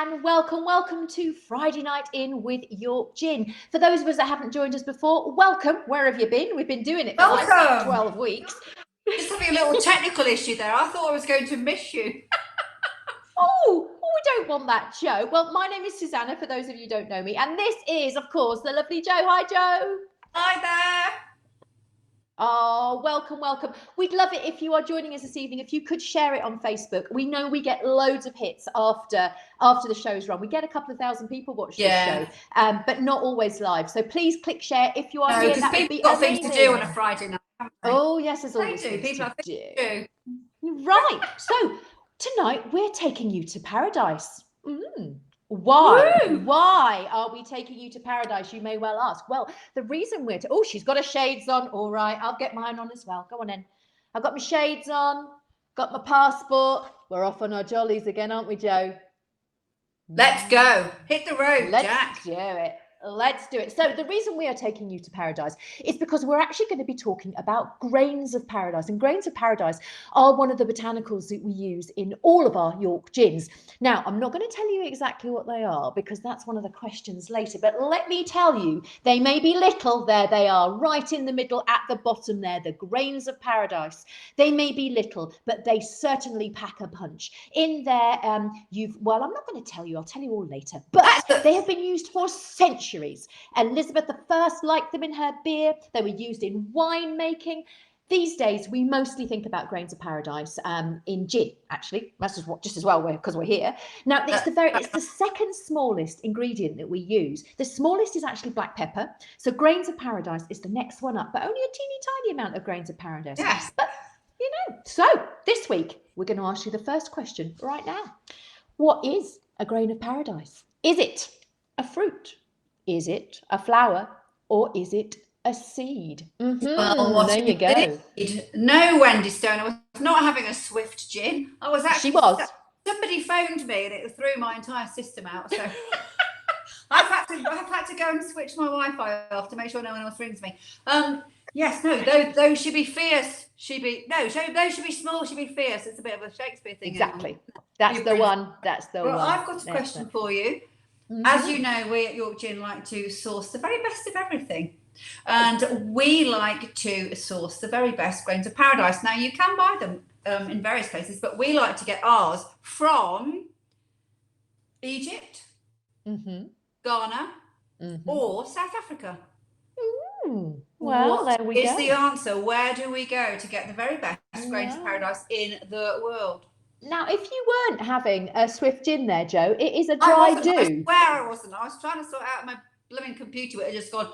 and welcome to Friday Night In with York Gin. For those of us that haven't joined us before, welcome. Where have you been? We've been doing it for like 12 weeks. Just having a little technical issue there. I thought I was going to miss you. Oh, we don't want that, Joe. Well, my name is Susannah, for those of you who don't know me, and this is, of course, the lovely Joe. Hi, Joe. Hi there. Oh, welcome. We'd love it if you are joining us this evening. If you could share it on Facebook. We know we get loads of hits after the show's run. We get a couple of thousand people watch this show, but not always live. So please click share if you are here. Because people got things to do on a Friday night. Oh yes, there's always things to do. Right. So tonight we're taking you to paradise. Why? Woo! Why are we taking you to paradise? You may well ask. Well, the reason we're oh, she's got her shades on. All right, I'll get mine on as well. Go on in. I've got my shades on, got my passport. We're off on our jollies again, aren't we, Joe? Let's go. Hit the road, Jack. Let's do it. So the reason we are taking you to paradise is because we're actually going to be talking about grains of paradise. And grains of paradise are one of the botanicals that we use in all of our York gins. Now, I'm not going to tell you exactly what they are because that's one of the questions later. But let me tell you, they may be little. There they are, right in the middle at the bottom there, the grains of paradise. They may be little, but they certainly pack a punch. In there, well, I'm not going to tell you. I'll tell you all later. But they have been used for centuries. Elizabeth I liked them in her beer. They were used in wine making. These days, we mostly think about grains of paradise in gin, actually. That's just as well because we're here. Now, it's the second smallest ingredient that we use. The smallest is actually black pepper. So grains of paradise is the next one up, but only a teeny tiny amount of grains of paradise. Yes. But, so this week, we're going to ask you the first question right now. What is a grain of paradise? Is it a fruit? Is it a flower, or is it a seed? Well, there you go. No, Wendy Stone, I was not having a swift gin. I was actually. She was. Somebody phoned me and it threw my entire system out. So I've had to go and switch my Wi-Fi off to make sure no one else rings me. Yes, no, those should be fierce. Those should be small. Should be fierce. It's a bit of a Shakespeare thing. Exactly. That's the one. Well, I've got a question for you. As you know, we at York Gin like to source the very best of everything. And we like to source the very best grains of paradise. Now, you can buy them in various places, but we like to get ours from Egypt, Ghana, or South Africa. Well, there we go. Is the answer. Where do we go to get the very best grains of paradise in the world? Now, if you weren't having a swift gin there, Joe, it is a dry do. I swear I wasn't. I was trying to sort out my blooming computer, but it just gone.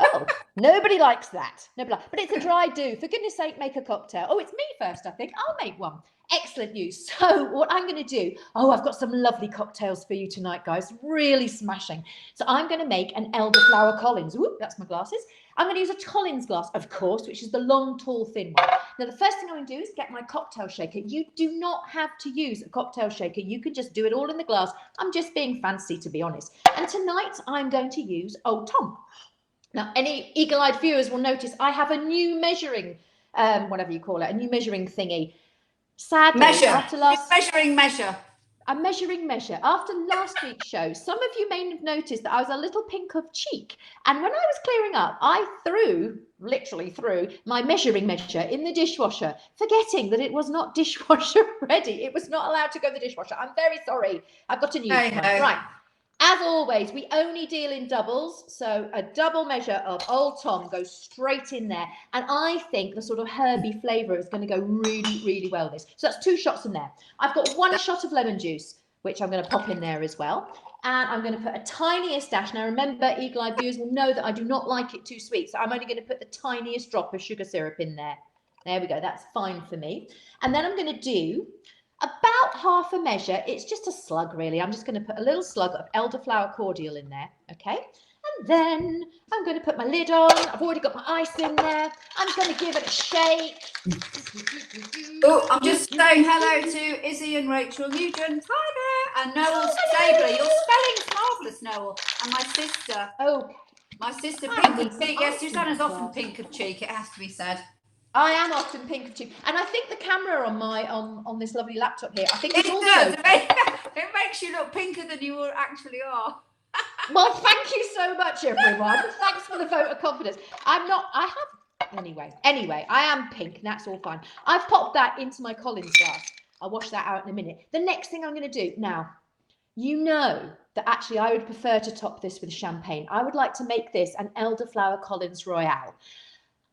Oh, nobody likes that. But it's a dry do. For goodness sake, make a cocktail. Oh, it's me first, I think. I'll make one. Excellent news. So what I'm going to do, I've got some lovely cocktails for you tonight, guys. Really smashing. So I'm going to make an Elderflower Collins. Ooh, that's my glasses. I'm going to use a Collins glass, of course, which is the long, tall, thin one. Now, the first thing I'm going to do is get my cocktail shaker. You do not have to use a cocktail shaker. You can just do it all in the glass. I'm just being fancy, to be honest. And tonight, I'm going to use Old Tom. Now, any eagle-eyed viewers will notice I have a new measuring, whatever you call it, a new measuring thingy. Sadly, a measuring measure. After last week's show, some of you may have noticed that I was a little pink of cheek. And when I was clearing up, I literally threw my measuring measure in the dishwasher, forgetting that it was not dishwasher ready. It was not allowed to go in the dishwasher. I'm very sorry. I've got a new one. Right. As always, we only deal in doubles. So a double measure of Old Tom goes straight in there. And I think the sort of herby flavour is going to go really, really well with this. So that's 2 shots in there. I've got 1 shot of lemon juice, which I'm going to pop in there as well. And I'm going to put a tiniest dash. Now, remember, eagle-eyed viewers will know that I do not like it too sweet. So I'm only going to put the tiniest drop of sugar syrup in there. There we go. That's fine for me. And then I'm going to do about half a measure. It's just a slug, really. I'm just going to put a little slug of elderflower cordial in there, okay? And then I'm going to put my lid on. I've already got my ice in there. I'm going to give it a shake. Oh, I'm just saying hello to Izzy and Rachel Nugent. Hi there. And Noel Stabler. Your spelling's marvellous, Noel. And my sister. Oh, my sister, pink of cheek. Yes, Susanna's often pink of cheek, it has to be said. I am often pink of cheek, and I think the camera on my on this lovely laptop here, I think It it's also does. It makes you look pinker than you actually are. Well, thank you so much, everyone. Thanks for the vote of confidence. Anyway, I am pink, and that's all fine. I've popped that into my Collins glass. I'll wash that out in a minute. The next thing I'm going to do now, you know that actually I would prefer to top this with champagne. I would like to make this an Elderflower Collins Royale.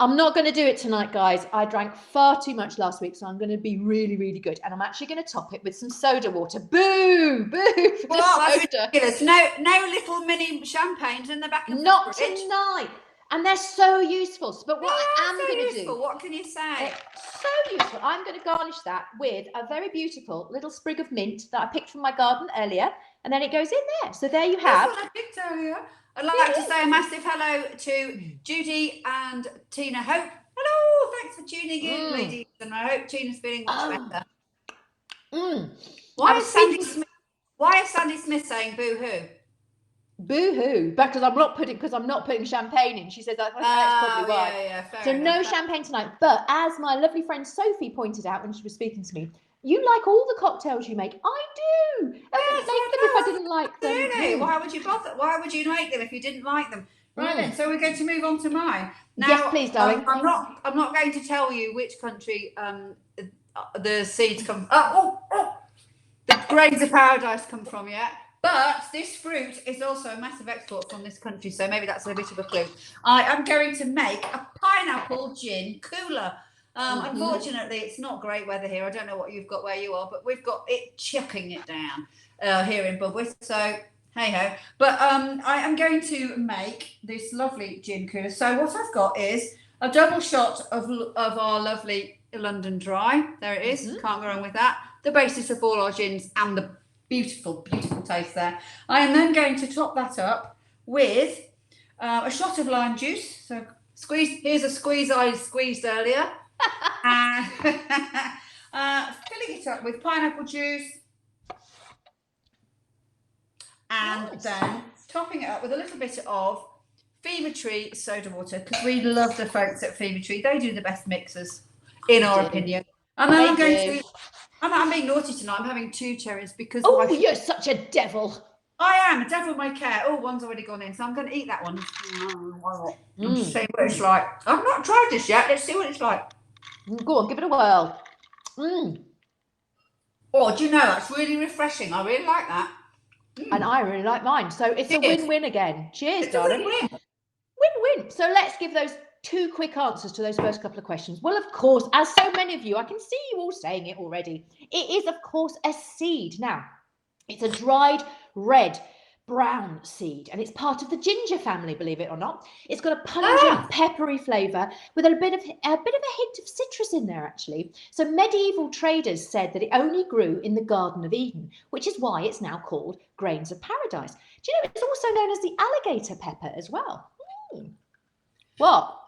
I'm not going to do it tonight, guys. I drank far too much last week, so I'm going to be really, really good. And I'm actually going to top it with some soda water. Boo! Boo! For Well, the soda. ridiculous. No little mini champagnes in the back of Not the fridge. tonight. And they're so useful. But what I am going to do... What can you say? It's so useful. I'm going to garnish that with a very beautiful little sprig of mint that I picked from my garden earlier. And then it goes in there. So there you have. That's what I picked earlier. I'd like to say a massive hello to Judy and Tina Hope. Hello, thanks for tuning in, ladies. And I hope Tina's feeling much better. Why is Sandy Smith saying boo-hoo? Boo-hoo, because I'm not putting champagne in. She says that's probably why. Yeah, so no champagne tonight. But as my lovely friend Sophie pointed out when she was speaking to me, you like all the cocktails you make. I do. I wouldn't make them if I didn't like them. Really? Why would you bother? Why would you make them if you didn't like them? Right then, so we're going to move on to mine. Now, yes, please, darling. I'm not going to tell you which country the seeds come. The grains of paradise come from yet. But this fruit is also a massive export from this country, so maybe that's a bit of a clue. I am going to make a pineapple gin cooler. Unfortunately, it's not great weather here. I don't know what you've got where you are, but we've got it chucking it down here in Budworth. So hey ho. But I am going to make this lovely gin cooler. So what I've got is a double shot of our lovely London Dry. There it is. Can't go wrong with that. The basis of all our gins and the beautiful, beautiful taste there. I am then going to top that up with a shot of lime juice. So here's a squeeze I squeezed earlier. Filling it up with pineapple juice. And then topping it up with a little bit of Fever Tree soda water, because we love the folks at Fever Tree. They do the best mixers, in our opinion. And then I'm being naughty tonight. I'm having 2 cherries because... Oh, you're such a devil. I am a devil may care. Oh, one's already gone in, so I'm going to eat that one. See what it's like. I've not tried this yet. Let's see what it's like. Go on, give it a whirl. Oh, do you know, that's really refreshing. I really like that. And I really like mine. So it's a win-win again. Cheers, darling. Win-win. So let's give those 2 quick answers to those first couple of questions. Well, of course, as so many of you, I can see you all saying it already. It is, of course, a seed. Now, it's a dried red brown seed, and it's part of the ginger family, believe it or not. It's got a pungent, peppery flavour with a bit of a hint of citrus in there, actually. So medieval traders said that it only grew in the Garden of Eden, which is why it's now called Grains of Paradise. Do you know it's also known as the alligator pepper as well? What?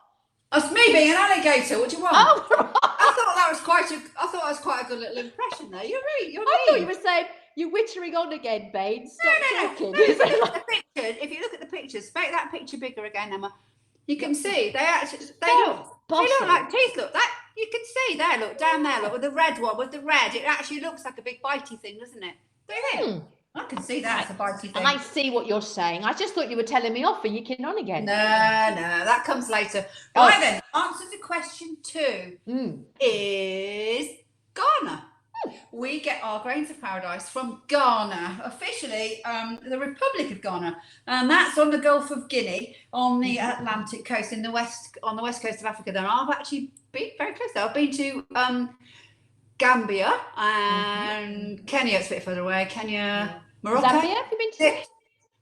That's me being an alligator. What do you want? Oh, right. I thought that was quite a good little impression there. I thought you were saying you're wittering on again, Babe. Stop talking. No. If you look at the pictures, make that picture bigger again, Emma. You can see they look like teeth. Look, that you can see there. Look down there. Look with the red one. With the red, it actually looks like a big bitey thing, doesn't it? I can see that it's a bitey thing. I see what you're saying. I just thought you were telling me off for yiking on again. No, that comes later. Right then, answer to question 2 is Ghana. We get our grains of paradise from Ghana, officially the Republic of Ghana, and that's on the Gulf of Guinea, on the Atlantic coast, on the west coast of Africa. Then I've actually been very close there. I've been to Gambia and Kenya. It's a bit further away. Kenya, Morocco. Zambia? Have you been to?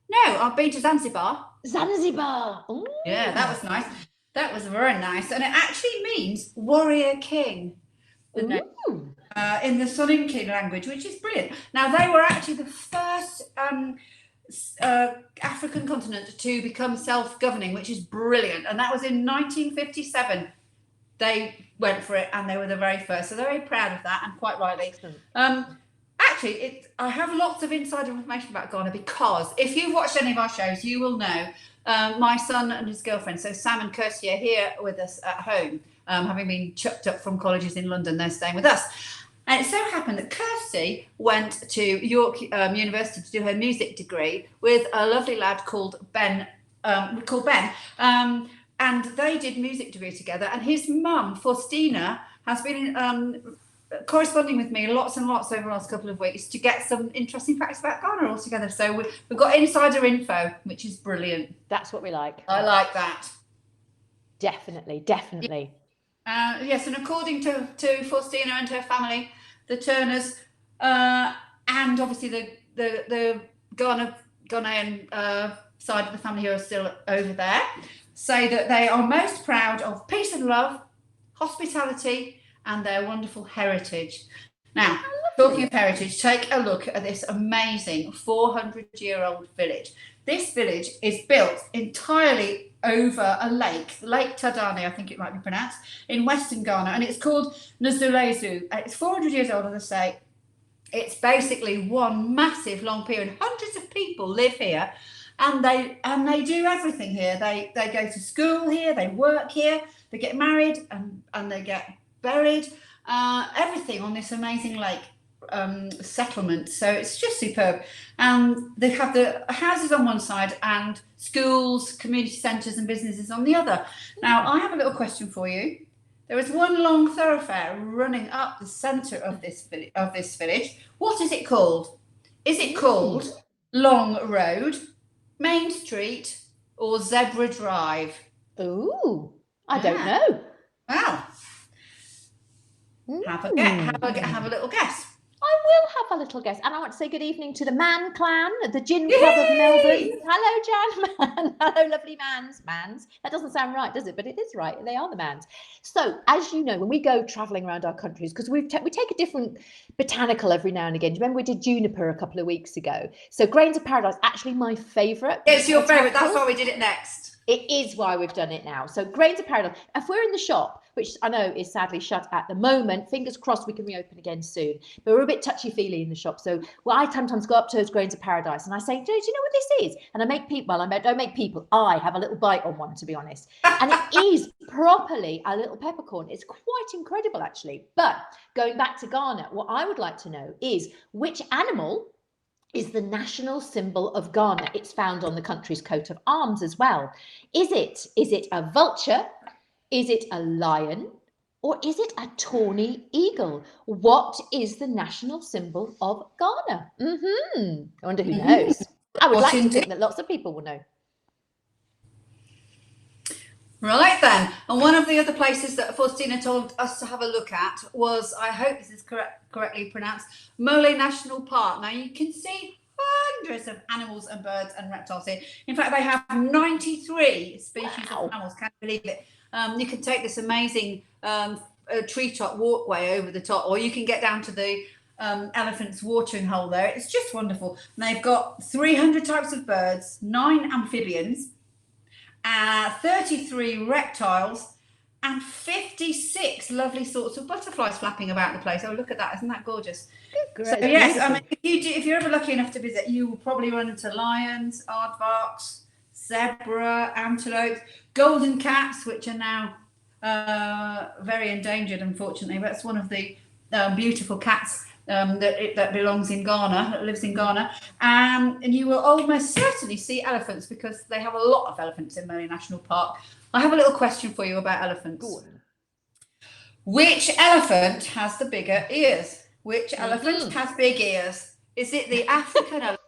No, I've been to Zanzibar. Zanzibar. Ooh. Yeah, that was nice. That was very nice, and it actually means warrior king. In the Soninke language, which is brilliant. Now, they were actually the first African continent to become self-governing, which is brilliant. And that was in 1957. They went for it, and they were the very first. So they're very proud of that, and quite rightly. Actually, I have lots of insider information about Ghana, because if you've watched any of our shows, you will know my son and his girlfriend, so Sam and Kirsty, are here with us at home. having been chucked up from colleges in London. They're staying with us. And it so happened that Kirsty went to York University to do her music degree with a lovely lad called Ben. And they did music degree together. And his mum, Faustina, has been corresponding with me lots and lots over the last couple of weeks to get some interesting facts about Ghana all together. So we've got insider info, which is brilliant. That's what we like. I like that. Definitely. Yes, and according to Faustina and her family, the Turners, and obviously the Ghanaian side of the family who are still over there, say that they are most proud of peace and love, hospitality, and their wonderful heritage. Now, talking of heritage, take a look at this amazing 400-year-old village. This village is built entirely over a lake, Lake Tadane, I think it might be pronounced, in Western Ghana, and it's called Nzulezu. It's 400 years old, as I say. It's basically one massive long pier, and hundreds of people live here, and they do everything here. They go to school here, they work here, they get married, and they get buried. Everything on this amazing lake settlement. So it's just superb. And they have the houses on one side and schools, community centres and businesses on the other. Now, I have a little question for you. There is one long thoroughfare running up the centre of this village. What is it called? Is it called Long Road, Main Street, or Zebra Drive? Ooh, I don't know. Wow. Have a little guess. I will have a little guess. And I want to say good evening to the Man Clan, the Gin Club of Melbourne. Hello, Jan Man. Hello, lovely mans. That doesn't sound right, does it? But it is right. They are the mans. So, as you know, when we go travelling around our countries, because we take a different botanical every now and again. Do you remember we did juniper a couple of weeks ago? So, Grains of Paradise, actually my favourite. It's your favourite. That's why we did it next. It is why we've done it now. So, Grains of Paradise. If we're in the shop, which I know is sadly shut at the moment, fingers crossed we can reopen again soon. But we're a bit touchy-feely in the shop. So I sometimes go up to those Grains of Paradise and I say, do you know what this is? And I make people, I don't make people, I have a little bite on one, to be honest. And it is properly a little peppercorn. It's quite incredible, actually. But going back to Ghana, what I would like to know is which animal is the national symbol of Ghana? It's found on the country's coat of arms as well. Is it a vulture? Is it a lion, or is it a tawny eagle? What is the national symbol of Ghana? I wonder who knows. I would like to think that lots of people will know. Right then, and one of the other places that Faustina told us to have a look at was, I hope this is correctly pronounced, Mole National Park. Now you can see hundreds of animals and birds and reptiles here. In fact, they have 93 species of animals. Can't believe it. You can take this amazing treetop walkway over the top, or you can get down to the elephant's watering hole there. It's just wonderful. And they've got 300 types of birds, 9 amphibians, 33 reptiles, and 56 lovely sorts of butterflies flapping about the place. Oh, look at that. Isn't that gorgeous? Great. So, yes, I mean, if you're ever lucky enough to visit, you will probably run into lions, aardvarks, zebra, antelopes, golden cats, which are now very endangered, unfortunately. That's one of the beautiful cats that belongs in Ghana, that lives in Ghana. And you will almost certainly see elephants, because they have a lot of elephants in Mole National Park. I have a little question for you about elephants. Which elephant has the bigger ears? Which elephant has big ears? Is it the African elephant?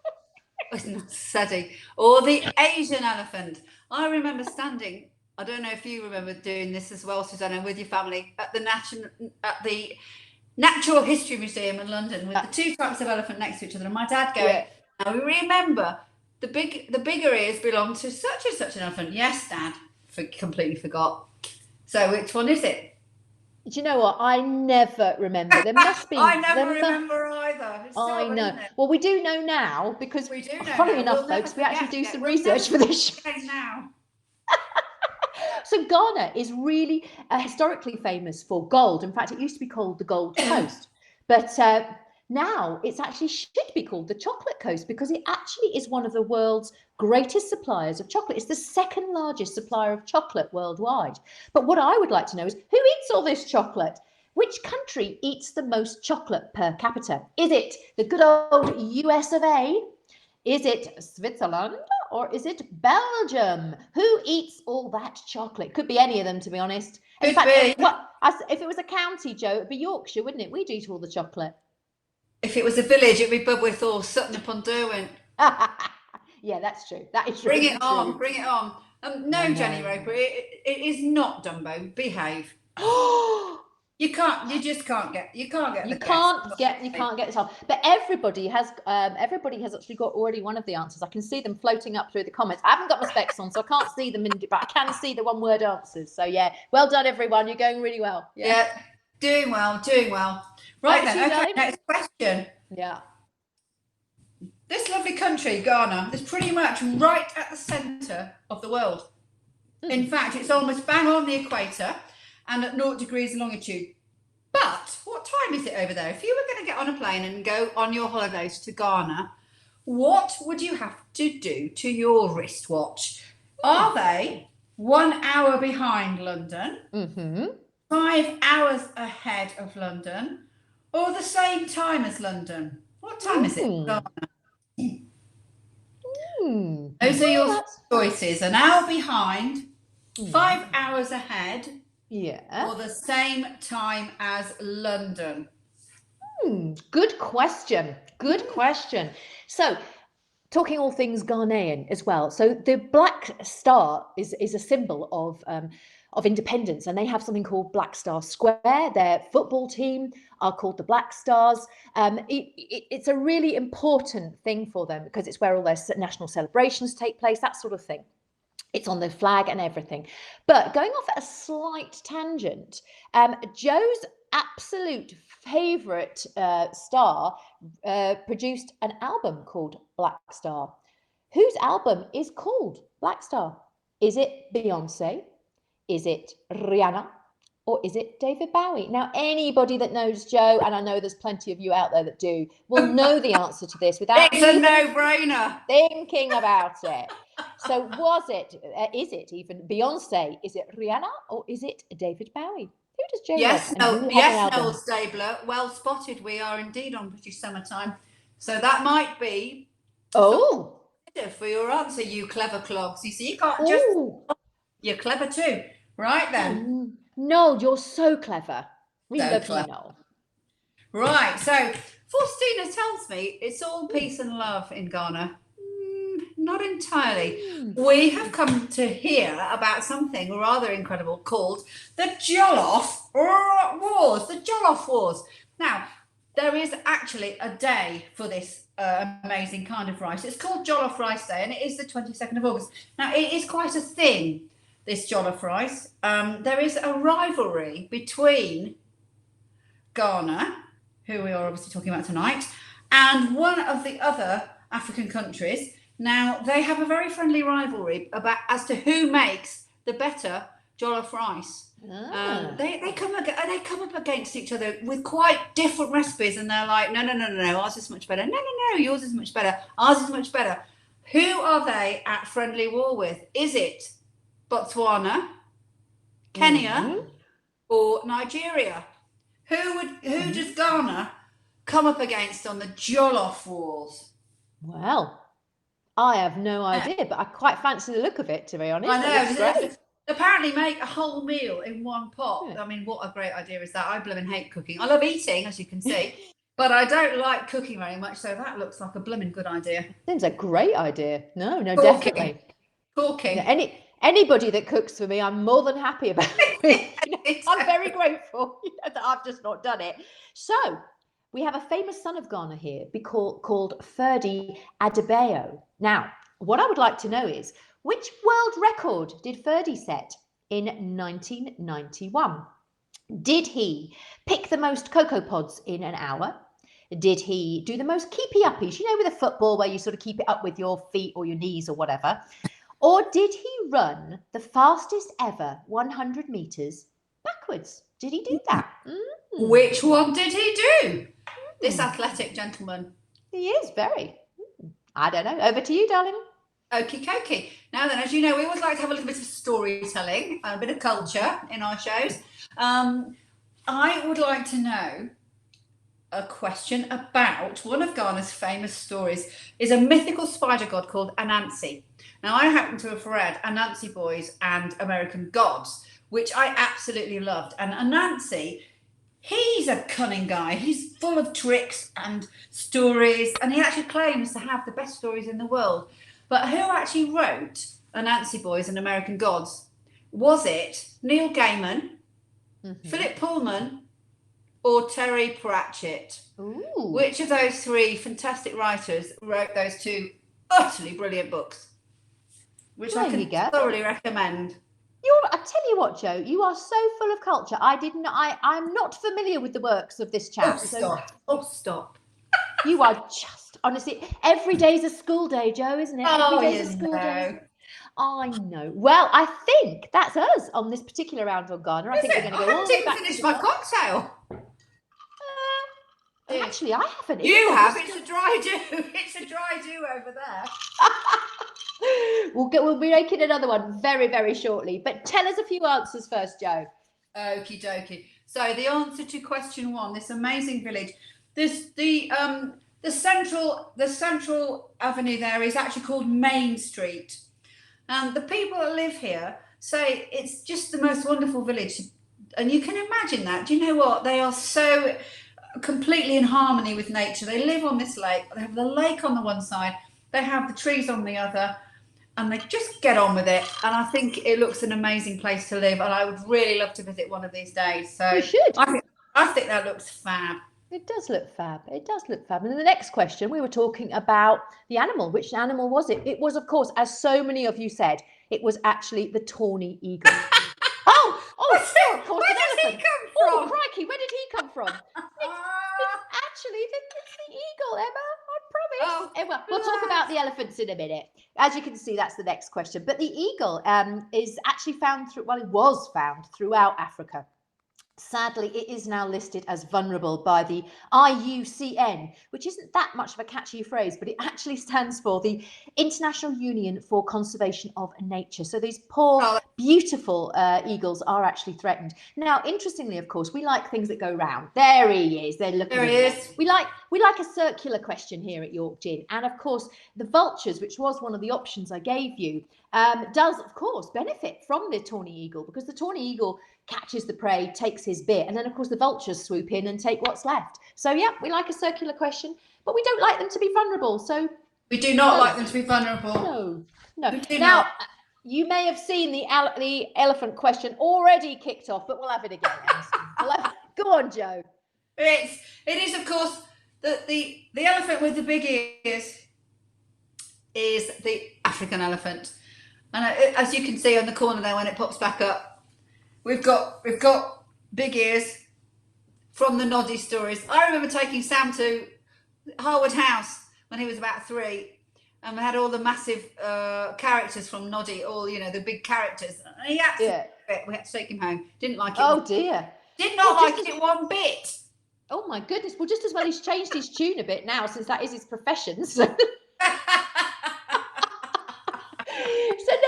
Or the Asian elephant? I remember standing, I don't know if you remember doing this as well, Susannah, with your family at the Natural History Museum in London, with the 2 types of elephant next to each other, and my dad going, now we remember the bigger ears belong to such and such an elephant. Yes, Dad, completely forgot. So which one is it? Do you know what? I never remember. There must be. I never remember either. It's I terrible, know. isn't it? Well, we do know now, because we do know funny now. enough, folks, we actually do some research for this show. Now. So Ghana is really historically famous for gold. In fact, it used to be called the Gold Coast. But Now it's actually should be called the Chocolate Coast because it actually is one of the world's greatest suppliers of chocolate. It's the second largest supplier of chocolate worldwide. But what I would like to know is who eats all this chocolate? Which country eats the most chocolate per capita? Is it the good old US of A? Is it Switzerland or is it Belgium? Who eats all that chocolate? Could be any of them, to be honest. In fact, if it was a county, Joe, it'd be Yorkshire, wouldn't it? We'd eat all the chocolate. If it was a village, it'd be Budworth or Sutton upon Derwent. Yeah, that's true. That is true. Bring it on, bring it on. No, Jenny Roper, it is not Dumbo. Behave. You just can't get this on. But everybody has actually got already one of the answers. I can see them floating up through the comments. I haven't got my specs on, so I can't see them, but I can see the one-word answers. So yeah, well done, everyone. You're going really well. Yeah, doing well. Right then, okay, next question. Yeah. This lovely country, Ghana, is pretty much right at the centre of the world. In fact, it's almost bang on the equator and at 0 degrees longitude. But what time is it over there? If you were going to get on a plane and go on your holidays to Ghana, what would you have to do to your wristwatch? Are they 1 hour behind London, 5 hours ahead of London, or the same time as London? What time is it in Ghana? Those are your choices. An hour behind, 5 hours ahead, or the same time as London. Good question. So, talking all things Ghanaian as well. So the Black Star is a symbol of independence, and they have something called Black Star Square. Their football team are called the Black Stars. It's a really important thing for them because it's where all their national celebrations take place, that sort of thing. It's on the flag and everything. But going off at a slight tangent, Joe's absolute favourite star produced an album called Black Star. Whose album is called Black Star? Is it Beyonce? Is it Rihanna? Or is it David Bowie? Now, anybody that knows Joe, and I know there's plenty of you out there that do, will know the answer to this without it's a no-brainer. Thinking about it. So is it even Beyonce? Is it Rihanna? Or is it David Bowie? Who does Joe love? Yes, Noel Stabler. Well spotted. We are indeed on British summertime. So that might be for your answer, you clever clogs. You see, you can't just... You're clever too. Right then. Noel, you're so clever. We love you, Noel. Right, so Faustina tells me it's all peace and love in Ghana. Not entirely. We have come to hear about something rather incredible called the Jollof Wars. The Jollof Wars. Now, there is actually a day for this amazing kind of rice. It's called Jollof Rice Day, and it is the 22nd of August. Now, it is quite a thing, this jollof rice. There is a rivalry between Ghana, who we are obviously talking about tonight, and one of the other African countries. Now, they have a very friendly rivalry as to who makes the better jollof rice. They come up against each other with quite different recipes, and they're like, no, ours is much better. No, yours is much better. Ours is much better. Who are they at friendly war with? Is it Botswana, Kenya, or Nigeria? Who does Ghana come up against on the Jollof Wars? Well, I have no idea, but I quite fancy the look of it, to be honest. I know. Apparently make a whole meal in one pot. Yeah. I mean, what a great idea is that? I blooming hate cooking. I love eating, as you can see, but I don't like cooking very much, so that looks like a blooming good idea. Seems a great idea. No, definitely. Talking. Yeah, anybody that cooks for me, I'm more than happy about it. I'm very grateful that I've just not done it. So, we have a famous son of Ghana here called Ferdy Adebayo. Now, what I would like to know is, which world record did Ferdy set in 1991? Did he pick the most cocoa pods in an hour? Did he do the most keepy-uppies? You know, with a football where you sort of keep it up with your feet or your knees or whatever. Or did he run the fastest ever 100 meters backwards? Did he do that? Which one did he do? This athletic gentleman. He is very. I don't know. Over to you, darling. Okie dokie. Now then, as you know, we always like to have a little bit of storytelling, a bit of culture in our shows. I would like to know a question about one of Ghana's famous stories is a mythical spider god called Anansi. Now, I happen to have read Anansi Boys and American Gods, which I absolutely loved. And Anansi, he's a cunning guy. He's full of tricks and stories, and he actually claims to have the best stories in the world. But who actually wrote Anansi Boys and American Gods? Was it Neil Gaiman, Philip Pullman, or Terry Pratchett? Ooh. Which of those three fantastic writers wrote those two utterly brilliant books? Which I can thoroughly recommend. I tell you what, Joe, you are so full of culture. I'm not familiar with the works of this chap. Stop. You are just, honestly, every day's a school day, Joe, isn't it? Every day's a school day. I know. Well, I think that's us on this particular round on Ghana. I think we're going to go all the way back. I haven't even finished my cocktail. Actually, I haven't. You have. It's a dry do. It's a dry do over there. We'll be making another one very, very shortly. But tell us a few answers first, Joe. Okie dokie. So the answer to question one, this amazing village, the central avenue there is actually called Main Street. And the people that live here say it's just the most wonderful village. And you can imagine that. Do you know what? They are so completely in harmony with nature. They live on this lake. They have the lake on the one side. They have the trees on the other. And they just get on with it. And I think it looks an amazing place to live. And I would really love to visit one of these days. So you should. I think that looks fab. It does look fab. It does look fab. And then the next question, we were talking about the animal. Which animal was it? It was, of course, as so many of you said, it was actually the tawny eagle. Of course, where does he come from? Oh, crikey, where did he come from? It's the eagle, Emma. I promise. Emma, we'll talk about the elephants in a minute. As you can see, that's the next question. But the eagle is actually it was found throughout Africa. Sadly, it is now listed as vulnerable by the IUCN, which isn't that much of a catchy phrase, but it actually stands for the International Union for Conservation of Nature. So these poor, beautiful eagles are actually threatened. Now, interestingly, of course, we like things that go round. There he is. They're looking. There he is. We like a circular question here at York Gin, and of course, the vultures, which was one of the options I gave you, does of course benefit from the tawny eagle, because the tawny eagle catches the prey, takes his bit, and then of course the vultures swoop in and take what's left. So yeah, we like a circular question, but we don't like them to be vulnerable. So we do not like them to be vulnerable. No. Now you may have seen the elephant question already kicked off, but we'll have it again. Go on, Joe. It is of course the elephant with the big ears is the African elephant, and as you can see on the corner there when it pops back up. We've got big ears from the Noddy stories. I remember taking Sam to Harwood House when he was about 3, and we had all the massive characters from Noddy, all the big characters. And he absolutely we had to take him home. Didn't like it. Oh dear. Did not like it one bit. Oh my goodness. Well, just as well he's changed his tune a bit now, since that is his profession. So. So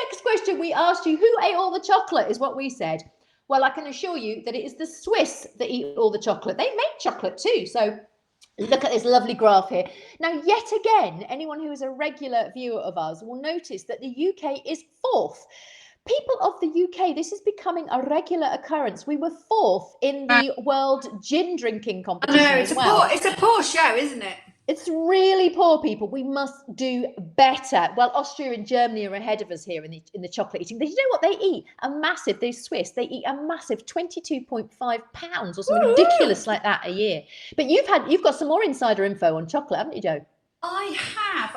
next question we asked you, who ate all the chocolate, is what we said. Well, I can assure you that it is the Swiss that eat all the chocolate. They make chocolate too. So look at this lovely graph here. Now, yet again, anyone who is a regular viewer of us will notice that the UK is 4th. People of the UK, this is becoming a regular occurrence. We were 4th in the world gin drinking competition. I know, it's a poor show, isn't it? It's really poor, people. We must do better. Well, Austria and Germany are ahead of us here in the chocolate eating. You know what they eat? These Swiss, they eat a massive 22.5 pounds or something ridiculous like that a year. But you've got some more insider info on chocolate, haven't you, Joe? I have.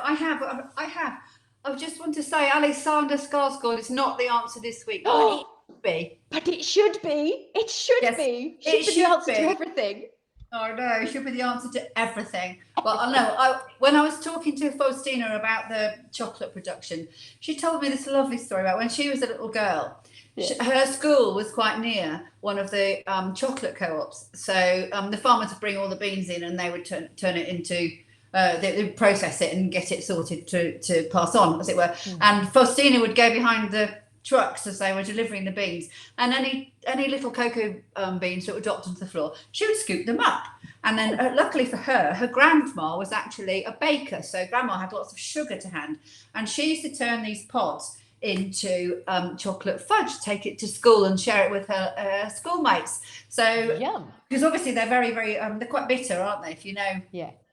I just want to say Alexander Skarsgård is not the answer this week. Oh, it should be. But it should be. It should be. It should be the answer to everything. Oh no, it should be the answer to everything. Well, I know. When I was talking to Faustina about the chocolate production, she told me this lovely story about when she was a little girl. Her school was quite near one of the chocolate co-ops, so the farmers would bring all the beans in, and they would turn it into they would process it and get it sorted to pass on, as it were. And Faustina would go behind the trucks as they were delivering the beans, and any little cocoa beans that were dropped onto the floor, she would scoop them up. And then luckily for her grandma was actually a baker, so grandma had lots of sugar to hand, and she used to turn these pods into chocolate fudge, take it to school and share it with her schoolmates. So because obviously they're very, very they're quite bitter, aren't they? If you know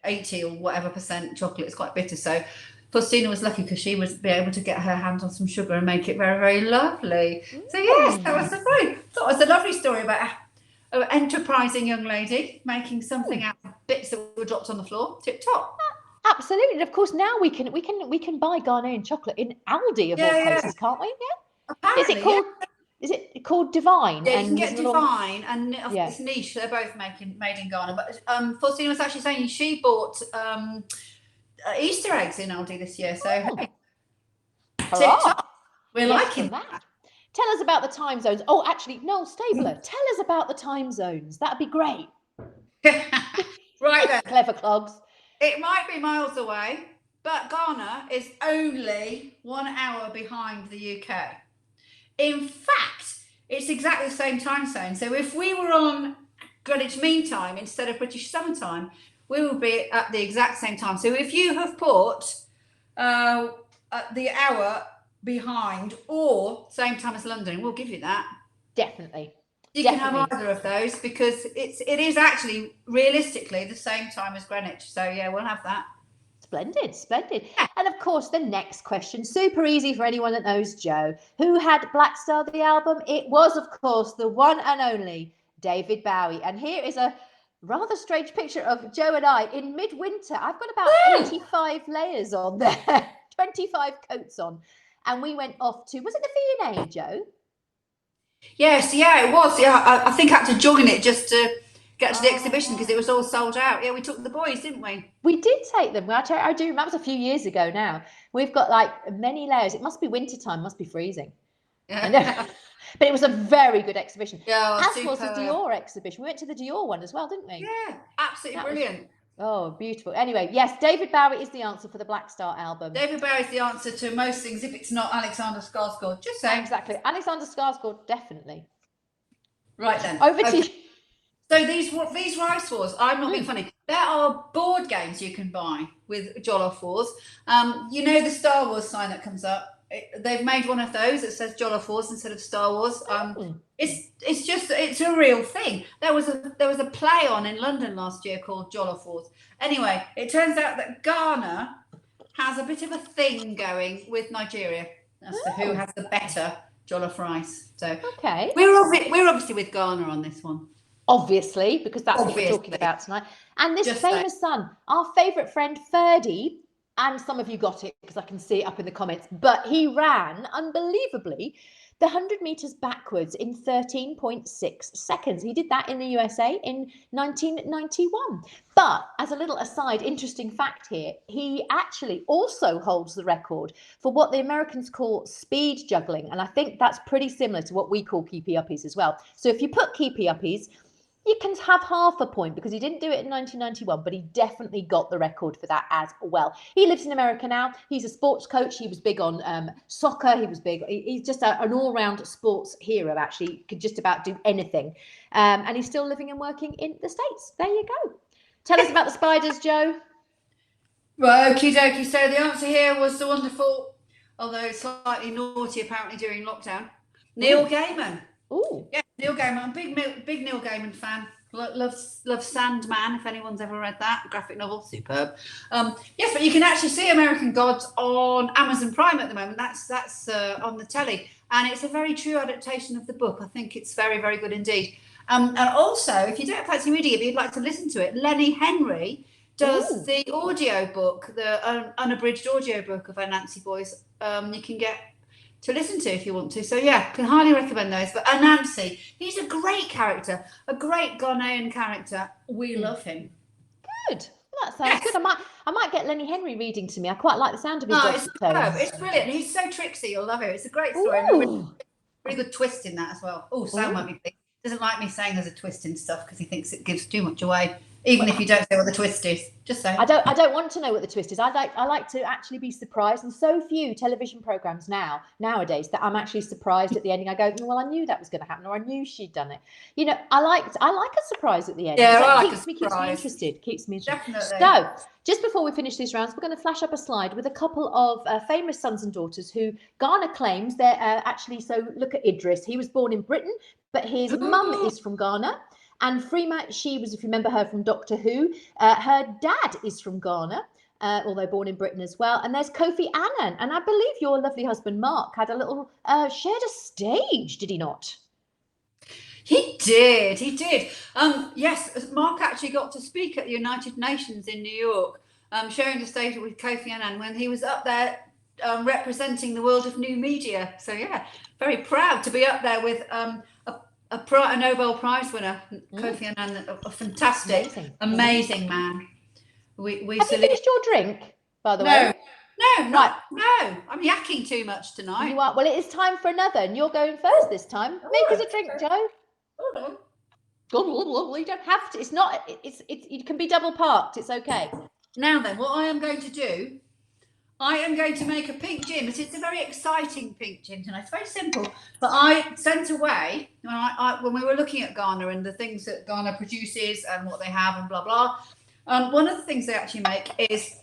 80 or whatever percent chocolate is quite bitter. So Faustina was lucky because she would be able to get her hands on some sugar and make it very, very lovely. So yes, that was a lovely story about an enterprising young lady making something out of bits that were dropped on the floor. Tip top. Absolutely, and of course now we can buy Ghanaian chocolate in Aldi of all places, can't we? Yeah. Apparently, is it called Divine? Yeah, you can get Divine and it's niche. They're both made in Ghana. But Faustina was actually saying she bought Easter eggs in Aldi this year. So hey, we're liking that. Tell us about the time zones. Oh, actually, Noel Stabler, tell us about the time zones. That'd be great. Right then, clever clogs. It might be miles away, but Ghana is only 1 hour behind the UK. In fact, it's exactly the same time zone. So if we were on Greenwich Mean Time instead of British Summer Time, we will be at the exact same time. So if you have put the hour behind or same time as London, we'll give you that. Definitely. You can have either of those because it is actually realistically the same time as Greenwich. So yeah, we'll have that. Splendid. And of course, the next question, super easy for anyone that knows Joe. Who had Black Star the album? It was, of course, the one and only David Bowie. And here is a rather strange picture of Joe and I in midwinter. I've got about 85 layers on there, 25 coats on. And we went off to, was it the V&A, Joe? Yes, it was. Yeah, I think I had to join it just to get to the exhibition because it was all sold out. Yeah, we took the boys, didn't we? We did take them. I do remember. That was a few years ago now. We've got like many layers. It must be winter time. Must be freezing. Yeah. But it was a very good exhibition. Yeah, as was the Dior exhibition. We went to the Dior one as well, didn't we? Yeah, absolutely brilliant. Beautiful. Anyway, yes, David Bowie is the answer for the Black Star album. David Bowie is the answer to most things if it's not Alexander Skarsgård. Just saying. Exactly. Alexander Skarsgård, definitely. Right then. Over to you. So these Rice Wars, I'm not being funny. There are board games you can buy with Jollof Wars. You know the Star Wars sign that comes up? They've made one of those that says Jollof Wars instead of Star Wars. It's a real thing. There was a play on in London last year called Jollof Wars. Anyway, it turns out that Ghana has a bit of a thing going with Nigeria as to who has the better jollof rice. So we're obviously with Ghana on this one. Obviously, because that's what we're talking about tonight. And this famous son, our favourite friend Ferdy, and some of you got it because I can see it up in the comments, but he ran, unbelievably, the 100 metres backwards in 13.6 seconds. He did that in the USA in 1991. But as a little aside, interesting fact here, he actually also holds the record for what the Americans call speed juggling. And I think that's pretty similar to what we call keepy-uppies as well. So if you put keepy-uppies, you can have half a point because he didn't do it in 1991, but he definitely got the record for that as well. He lives in America now. He's a sports coach. He was big on soccer. He's just an all-round sports hero, actually. He could just about do anything. And he's still living and working in the States. There you go. Tell us about the spiders, Joe. Well, okie dokie. So the answer here was the wonderful, although slightly naughty apparently during lockdown, Neil Gaiman. Ooh. Yeah, Neil Gaiman. I'm a big Neil Gaiman fan. Love Sandman, if anyone's ever read that. Graphic novel, superb. Yes, but you can actually see American Gods on Amazon Prime at the moment. That's on the telly. And it's a very true adaptation of the book. I think it's very, very good indeed. And also, if you don't fancy reading it, but you'd like to listen to it, Lenny Henry does the audio book, the unabridged audio book of Anansi Boys. You can get to listen to if you want to. So yeah, can highly recommend those. But Anansi, he's a great character, a great Ghanaian character. We love him. Good. That sounds good. I might get Lenny Henry reading to me. I quite like the sound of his voice. It's superb. It's brilliant. He's so tricksy. You'll love it. It's a great story. Really good twist in that as well. Oh, Sam might be pleased. Doesn't like me saying there's a twist in stuff because he thinks it gives too much away. Even if you don't say what the twist is, just say. I don't want to know what the twist is. I like to actually be surprised, and so few television programs nowadays that I'm actually surprised at the ending. I go, well, I knew that was going to happen, or I knew she'd done it. You know, I like a surprise at the end. Yeah, So I like keeps me interested. Keeps me interested. Definitely. So just before we finish these rounds, we're going to flash up a slide with a couple of famous sons and daughters who Garner claims they're actually. So look at Idris. He was born in Britain, but his mum is from Ghana. And Freema, she was, if you remember her from Doctor Who, her dad is from Ghana, although born in Britain as well. And there's Kofi Annan. And I believe your lovely husband, Mark, had a little, shared a stage, did he not? He did. Yes, Mark actually got to speak at the United Nations in New York, sharing the stage with Kofi Annan when he was up there representing the world of new media. So, yeah, very proud to be up there with a Nobel Prize winner, Kofi Annan, a fantastic, amazing man. Have you finished your drink, by the way? No. I'm yakking too much tonight. You are. Well, it is time for another, and you're going first this time. Make us a drink, Joe. You don't have to. It's not. It can be double parked. It's okay. Now then, what I am going to do, I am going to make a pink gin, but it's a very exciting pink gin tonight. It's very simple, but I sent away when we were looking at Ghana and the things that Ghana produces and what they have and blah blah. One of the things they actually make is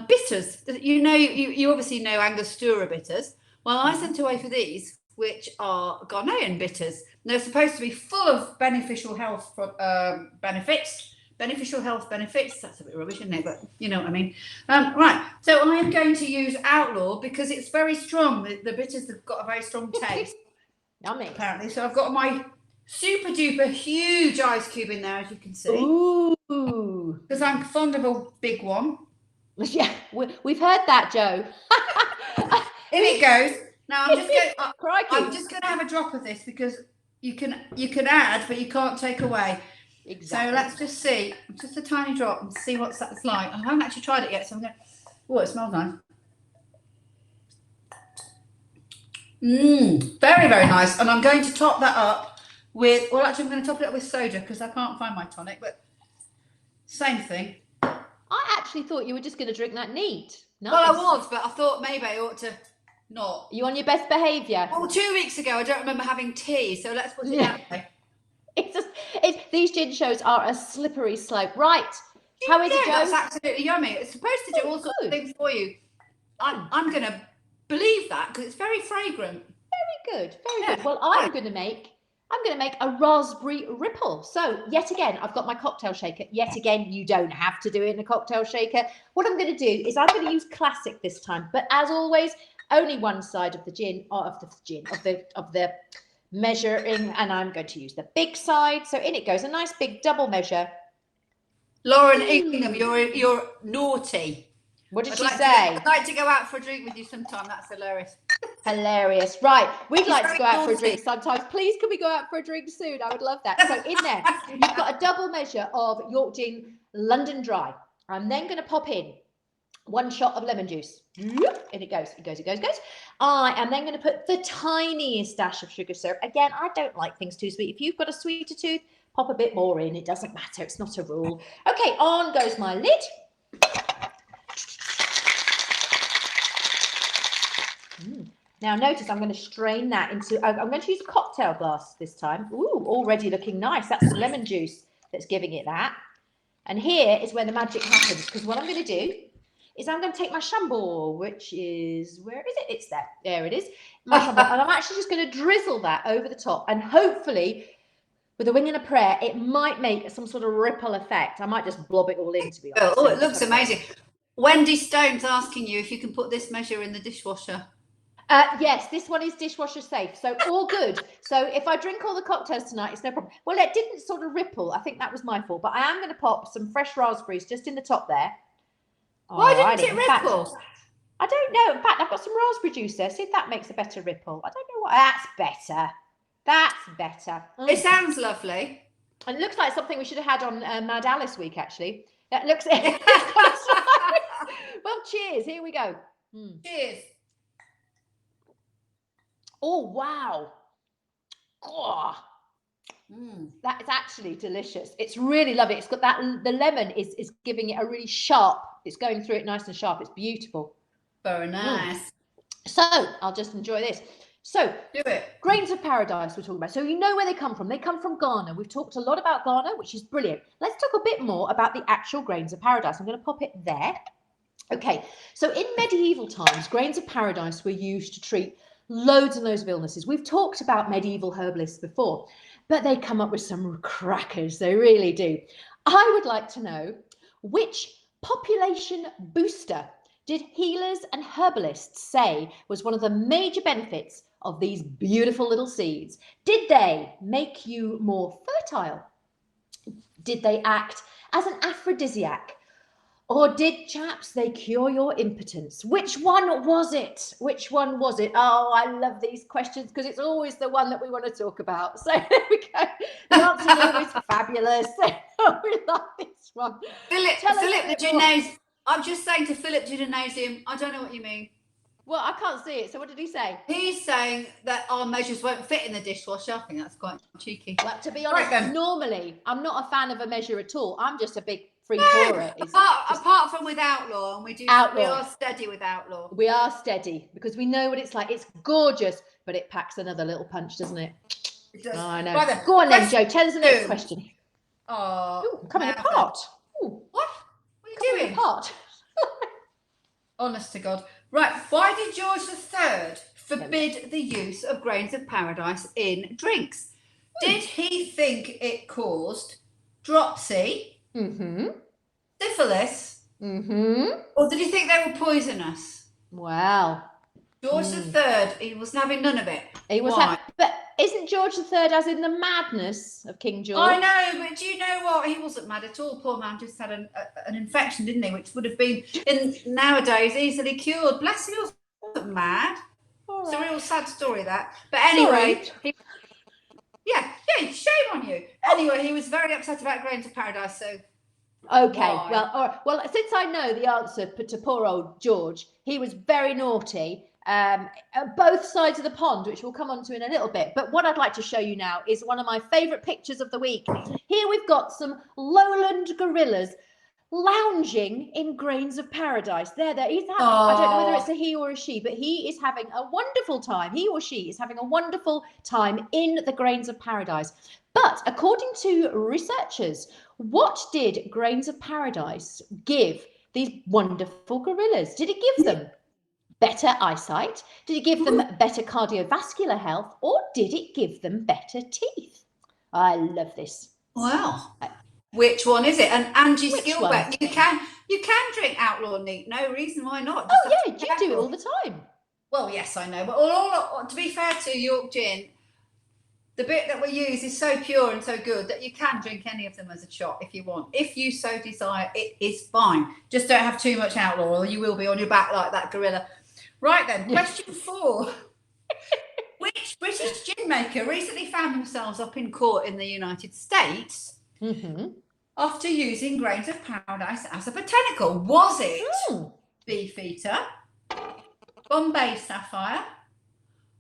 bitters. You know, you obviously know Angostura bitters. Well, I sent away for these, which are Ghanaian bitters. They're supposed to be full of beneficial health benefits. Beneficial health benefits. That's a bit rubbish, isn't it? But you know what I mean. Right. So I am going to use Outlaw because it's very strong. The bitters have got a very strong taste. Yummy. Apparently. So I've got my super duper huge ice cube in there, as you can see. Ooh. Because I'm fond of a big one. Yeah, we've heard that, Joe. In it goes. Now I'm just going to have a drop of this because you can add, but you can't take away. Exactly. So let's just see, just a tiny drop, and see what that's like. I haven't actually tried it yet, so I'm going to. Oh, it smells nice. Very, very nice. And I'm going to top that up with. Well, actually, I'm going to top it up with soda because I can't find my tonic. But same thing. I actually thought you were just going to drink that neat. Nice. Well, I was, but I thought maybe I ought to not. Are you on your best behaviour? Well, 2 weeks ago, I don't remember having tea, so let's put it that way. These gin shows are a slippery slope. Right. How is it, Joe? That's absolutely yummy. It's supposed to do all sorts of things for you. I'm going to believe that because it's very fragrant. Very good. Very good. Well, I'm going to make a raspberry ripple. So yet again, I've got my cocktail shaker. Yet again, you don't have to do it in a cocktail shaker. What I'm going to do is I'm going to use classic this time. But as always, only one side of the gin, or of the measuring, and I'm going to use the big side. So in it goes a nice big double measure. Lauren Ingham, you're naughty. What did she say? I'd like to go out for a drink with you sometime. That's hilarious. Hilarious. Right. We'd like to go out for a drink sometimes. Please, can we go out for a drink soon? I would love that. So in there, you've got a double measure of York Gin London Dry. I'm then going to pop in 1 shot of lemon juice. And it goes. I am then going to put the tiniest dash of sugar syrup. Again, I don't like things too sweet. If you've got a sweeter tooth, pop a bit more in. It doesn't matter. It's not a rule. Okay, on goes my lid. Now notice I'm going to strain that into, I'm going to use a cocktail glass this time. Ooh, already looking nice. That's the lemon juice that's giving it that. And here is where the magic happens, because what I'm going to do is I'm going to take my Chambord, which is, where is it? It's there. There it is. My Chambord. And I'm actually just going to drizzle that over the top. And hopefully, with a wing and a prayer, it might make some sort of ripple effect. I might just blob it all in, to be honest. Oh, it looks amazing. Wendy Stone's asking you if you can put this measure in the dishwasher. Yes, this one is dishwasher safe, so all good. So if I drink all the cocktails tonight, it's no problem. Well, it didn't sort of ripple. I think that was my fault, but I am going to pop some fresh raspberries just in the top there. Why didn't it ripple? I don't know. In fact, I've got some raspberry juice there. See if that makes a better ripple. I don't know what. That's better. That's better. It sounds lovely. And it looks like something we should have had on Mad Alice Week, actually. That looks. Well, cheers. Here we go. Cheers. Oh, wow. Oh, that is actually delicious. It's really lovely. It's got that, the lemon is giving it a really sharp, it's going through it nice and sharp. It's beautiful. Very nice. So I'll just enjoy this. So do it. Grains of Paradise we're talking about. So you know where they come from. They come from Ghana. We've talked a lot about Ghana, which is brilliant. Let's talk a bit more about the actual Grains of Paradise. I'm going to pop it there. Okay, so in medieval times, Grains of Paradise were used to treat loads and loads of illnesses. We've talked about medieval herbalists before, but they come up with some crackers. They really do. I would like to know, which population booster did healers and herbalists say was one of the major benefits of these beautiful little seeds? Did they make you more fertile? Did they act as an aphrodisiac? Or did, chaps, they cure your impotence? Which one was it? Which one was it? Oh, I love these questions because it's always the one that we want to talk about. So there we go. The answer's always fabulous. We love this one. Philip the Gymnasium. I'm just saying to Philip the Gymnasium, I don't know what you mean. Well, I can't see it. So what did he say? He's saying that our measures won't fit in the dishwasher. I think that's quite cheeky. Well, to be honest, normally I'm not a fan of a measure at all. I'm just a big free pourer. Apart from with Outlaw, and we are steady with Outlaw. We are steady because we know what it's like. It's gorgeous, but it packs another little punch, doesn't it? It does. Oh, I know. Right, go on then, Joe. Tell us the next question. Oh, coming apart. Ooh. What are you doing? Apart. Honest to God. Right. Why did George III forbid the use of Grains of Paradise in drinks? Did he think it caused dropsy, syphilis, or did he think they were poisonous? Wow. George III, he wasn't having none of it. He was but isn't George III as in the madness of King George? I know, but do you know what? He wasn't mad at all. Poor man just had an infection, didn't he? Which would have been, nowadays, easily cured. Bless him, he wasn't mad. Right. It's a real sad story, that. But anyway, yeah, shame on you. Anyway, he was very upset about Grains of Paradise, so... Okay, well, since I know the answer to poor old George, he was very naughty at both sides of the pond, which we'll come on to in a little bit. But what I'd like to show you now is one of my favourite pictures of the week. Here we've got some lowland gorillas lounging in Grains of Paradise. He's having, I don't know whether it's a he or a she, but he is having a wonderful time. He or she is having a wonderful time in the Grains of Paradise. But according to researchers, what did Grains of Paradise give these wonderful gorillas? Did it give them better eyesight? Did it give them better cardiovascular health? Or did it give them better teeth? I love this. Wow. Which one is it? And Angie Skilbeck, you can drink Outlaw Neat. No reason why not. You do it all the time. Well, yes, I know. But to be fair to York Gin, the bit that we use is so pure and so good that you can drink any of them as a shot if you want. If you so desire, it is fine. Just don't have too much Outlaw or you will be on your back like that gorilla. Right then, question 4. Which British gin maker recently found themselves up in court in the United States after using Grains of Paradise as a botanical? Was it Beefeater, Bombay Sapphire,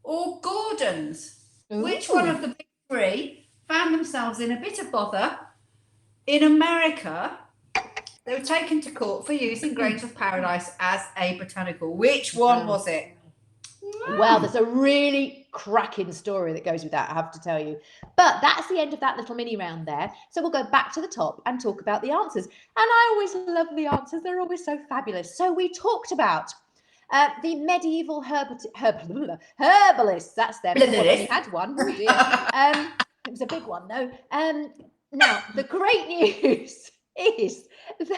or Gordon's? Which one of the big 3 found themselves in a bit of bother in America? They were taken to court for using Grains of Paradise as a botanical. Which one was it? Well, there's a really cracking story that goes with that, I have to tell you. But that's the end of that little mini round there. So we'll go back to the top and talk about the answers. And I always love the answers. They're always so fabulous. So we talked about the medieval herbalists. That's them. We had one. Oh dear. It was a big one, though. Now, the great news is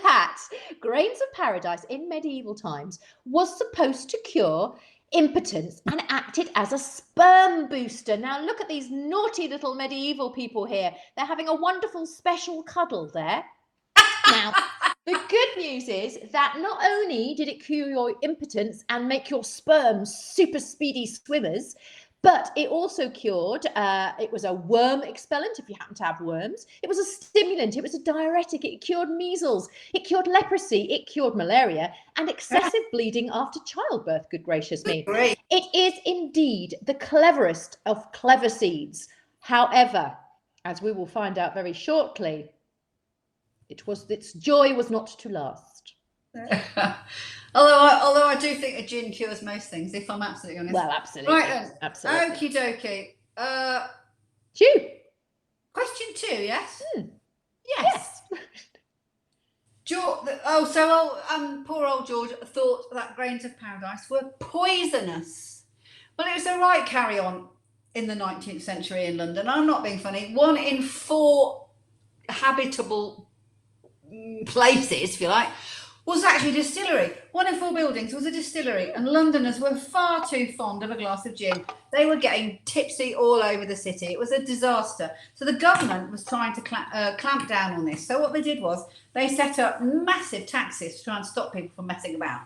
that Grains of Paradise in medieval times was supposed to cure impotence and acted as a sperm booster. Now, look at these naughty little medieval people here. They're having a wonderful special cuddle there. Now, the good news is that not only did it cure your impotence and make your sperm super speedy swimmers, but it also cured, it was a worm expellent if you happen to have worms. It was a stimulant, it was a diuretic, it cured measles, it cured leprosy, it cured malaria and excessive bleeding after childbirth, good gracious me. Great. It is indeed the cleverest of clever seeds. However, as we will find out very shortly, its joy was not to last. although I do think a gin cures most things, if I'm absolutely honest. Well, absolutely. Right then. Absolutely. Okie dokie. Phew. Question 2, yes? Yes. Poor old George thought that grains of paradise were poisonous. Well, it was the right carry on in the 19th century in London. I'm not being funny. 1 in 4 habitable places, if you like, was actually a distillery. 1 in 4 buildings was a distillery, and Londoners were far too fond of a glass of gin. They were getting tipsy all over the city. It was a disaster. So the government was trying to clamp down on this. So what they did was they set up massive taxes to try and stop people from messing about.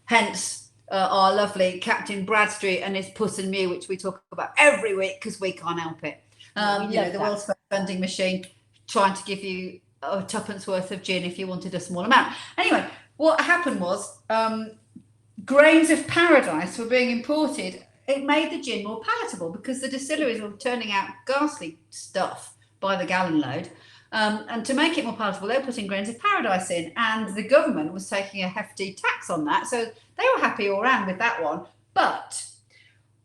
Hence our lovely Captain Bradstreet and his Puss and Mew, which we talk about every week because we can't help it. The world's first vending machine trying to give you tuppence worth of gin if you wanted a small amount. Anyway, what happened was grains of paradise were being imported. It made the gin more palatable because the distilleries were turning out ghastly stuff by the gallon load. And to make it more palatable, they were putting grains of paradise in, and the government was taking a hefty tax on that. So they were happy all around with that one. But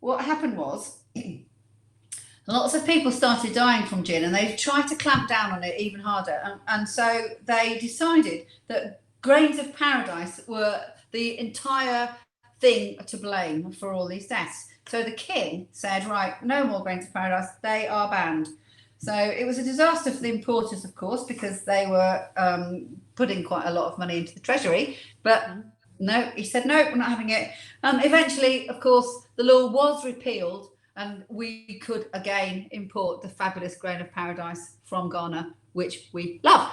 what happened was lots of people started dying from gin, and they tried to clamp down on it even harder. And so they decided that grains of paradise were the entire thing to blame for all these deaths. So the king said, right, no more grains of paradise, they are banned. So it was a disaster for the importers, of course, because they were putting quite a lot of money into the treasury. But no, he said, no, we're not having it. Eventually, of course, the law was repealed, and we could again import the fabulous grain of paradise from Ghana, which we love,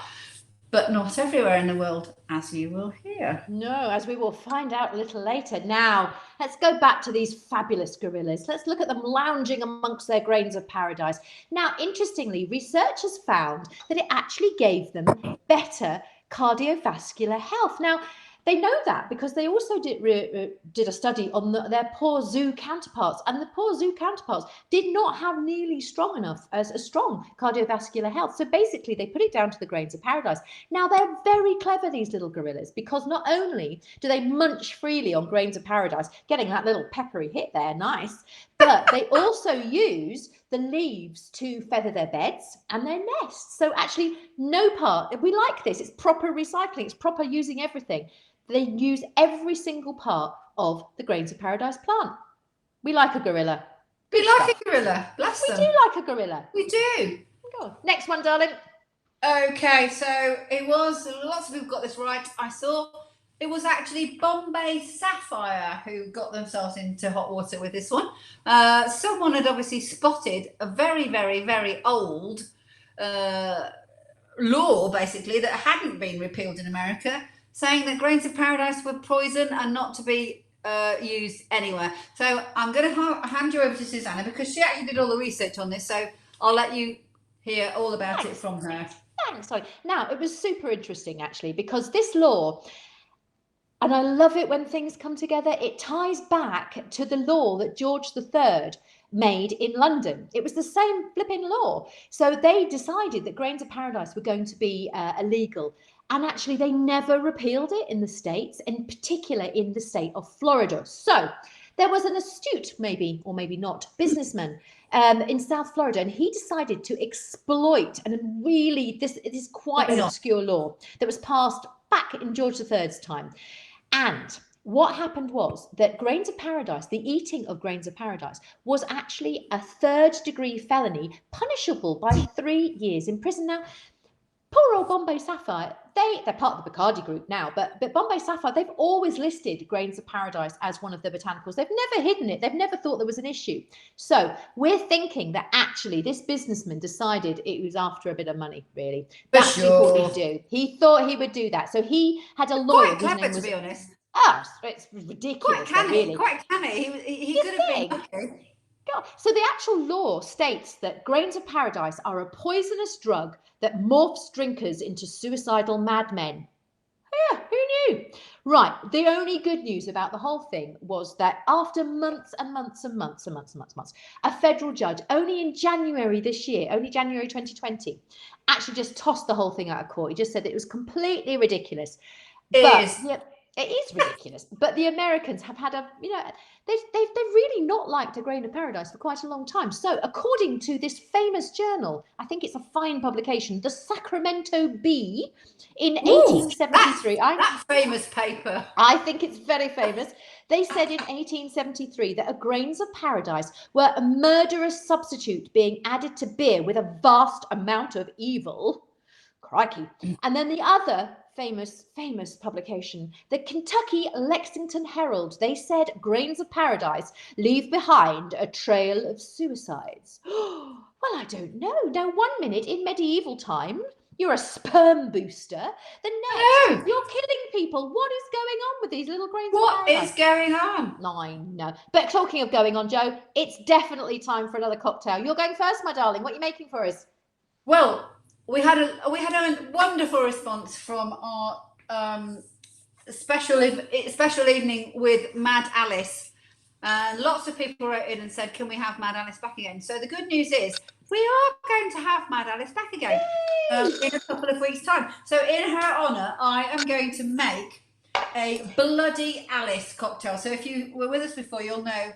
but not everywhere in the world, as you will hear. No, as we will find out a little later. Now, let's go back to these fabulous gorillas. Let's look at them lounging amongst their grains of paradise. Now, interestingly, researchers found that it actually gave them better cardiovascular health. Now, they know that because they also did a study on their poor zoo counterparts, and the poor zoo counterparts did not have nearly strong cardiovascular health. So basically, they put it down to the grains of paradise. Now, they're very clever, these little gorillas, because not only do they munch freely on grains of paradise, getting that little peppery hit there, nice, but they also use the leaves to feather their beds and their nests. So actually, we like this. It's proper recycling. It's proper using everything. They use every single part of the grains of paradise plant. We like a gorilla. We like a gorilla. Bless them. We do like a gorilla. We do. Go. Next one, darling. Okay, so it was, lots of people got this right. I saw it was actually Bombay Sapphire who got themselves into hot water with this one. Someone had obviously spotted a very, very, very old law, basically, that hadn't been repealed in America, saying that grains of paradise were poison and not to be used anywhere. So I'm going to hand you over to Susannah because she actually did all the research on this. So I'll let you hear all about it from her. Thanks, Holly. Now, it was super interesting, actually, because this law, and I love it when things come together, it ties back to the law that George III made in London. It was the same flipping law. So they decided that grains of paradise were going to be illegal. And actually, they never repealed it in the States, in particular in the state of Florida. So there was an astute, maybe, or maybe not, businessman in South Florida, and he decided to exploit, and really, this is quite an obscure law that was passed back in George III's time. And what happened was that grains of paradise, the eating of grains of paradise, was actually a third-degree felony, punishable by 3 years in prison. Now, poor old Bombay Sapphire, they're part of the Bacardi group now, but Bombay Sapphire, they've always listed grains of paradise as one of the botanicals. They've never hidden it. They've never thought there was an issue. So we're thinking that actually this businessman decided it was after a bit of money, really. That's what he'd do. He thought he would do that. So he had a lawyer. Quite clever, to be honest. Oh, it's ridiculous. Quite canny. He could have been lucky. God. So the actual law states that grains of paradise are a poisonous drug that morphs drinkers into suicidal madmen. yeah, who knew? Right, the only good news about the whole thing was that after months and months and months and months and months and months, a federal judge, only in January this year, only January 2020, actually just tossed the whole thing out of court. He just said it was completely ridiculous. Yeah, it is ridiculous. But the Americans have had they've really not liked a grain of paradise for quite a long time. So according to this famous journal, I think it's a fine publication, the Sacramento Bee, in 1873. That famous paper. I think it's very famous. They said in 1873 that a grains of paradise were a murderous substitute being added to beer with a vast amount of evil. Crikey. And then the other famous publication, the Kentucky Lexington Herald, they said grains of paradise leave behind a trail of suicides. Well, I don't know. Now, 1 minute in medieval time, you're a sperm booster. The next, you're killing people. What is going on with these little grains of paradise? What is going on? I know. But talking of going on, Jo, it's definitely time for another cocktail. You're going first, my darling. What are you making for us? Well, we had a wonderful response from our special evening with Mad Alice. Lots of people wrote in and said, can we have Mad Alice back again? So the good news is we are going to have Mad Alice back again in a couple of weeks' time. So in her honour, I am going to make a Bloody Alice cocktail. So if you were with us before, you'll know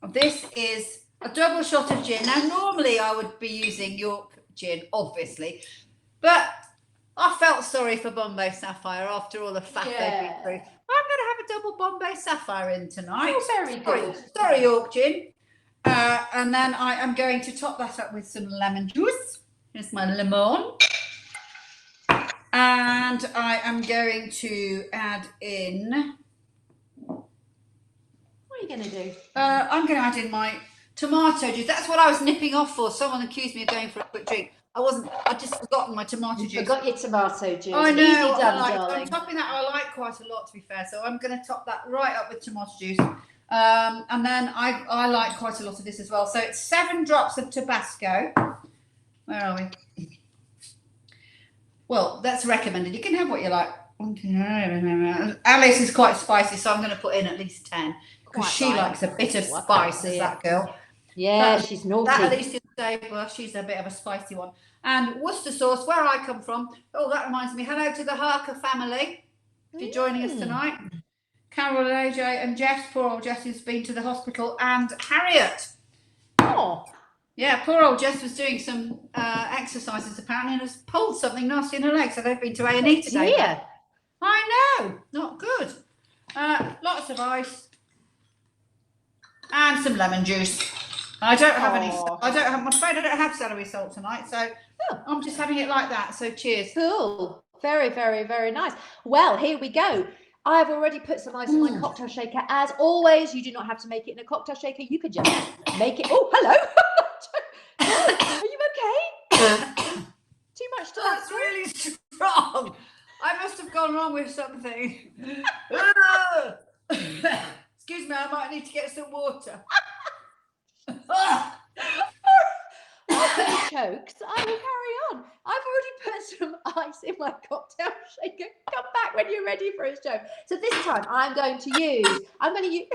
this is a double shot of gin. Now, normally I would be using York gin, obviously, but I felt sorry for Bombay Sapphire after all the faff they've been through. I'm going to have a double Bombay Sapphire in tonight. Oh, very good. Sorry, York gin. And then I am going to top that up with some lemon juice. Here's my lemon. And I am going to add in... What are you going to do? I'm going to add in my tomato juice. That's what I was nipping off for. Someone accused me of going for a quick drink. I'd just forgotten my tomato juice. Forgot your tomato juice. I know. Easy done, darling. I'm topping that. I like quite a lot, to be fair. So I'm going to top that right up with tomato juice. And then I like quite a lot of this as well. So it's 7 drops of Tabasco. Where are we? Well, that's recommended. You can have what you like. Alice is quite spicy, so I'm going to put in at least 10 because she likes a bit of spice, as that girl. Yeah, she's naughty. That at least is say, well, she's a bit of a spicy one. And Worcester sauce, where I come from. Oh, that reminds me. Hello to the Harker family. If you're joining us tonight. Carol and AJ and Jess. Poor old Jess has been to the hospital. And Harriet. Oh. Yeah, poor old Jess was doing some exercises apparently and has pulled something nasty in her leg. So they've been to A&E today. Yeah. I know. Not good. Lots of ice. And some lemon juice. I don't have any. I'm afraid I don't have celery salt tonight, so I'm just having it like that. So cheers. Cool. Very, very, very nice. Well, here we go. I've already put some ice in my cocktail shaker. As always, you do not have to make it in a cocktail shaker. You could just make it. Oh, hello. Are you okay? Too much to That's really strong. I must have gone wrong with something. Excuse me, I might need to get some water. Chokes. I will carry on. I've already put some ice in my cocktail shaker. Come back when you're ready for a show. So this time I'm going to use,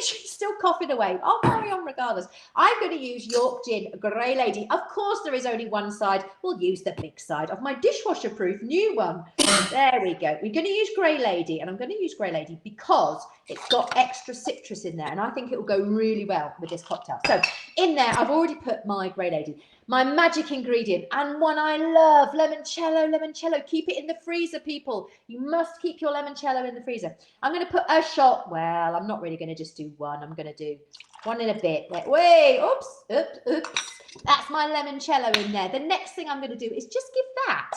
she's still coughing away. I'll carry on regardless. I'm going to use York Gin Grey Lady. Of course, there is only one side. We'll use the big side of my dishwasher proof new one. There we go. We're going to use Grey Lady, and I'm going to use Grey Lady because it's got extra citrus in there, and I think it will go really well with this cocktail. So in there, I've already put my Grey Lady. My magic ingredient, and one I love, limoncello. Limoncello. Keep it in the freezer, people. You must keep your limoncello in the freezer. I'm going to put a shot. Well, I'm not really going to just do one. I'm going to do one in a bit. Wait, oops. That's my limoncello in there. The next thing I'm going to do is just give that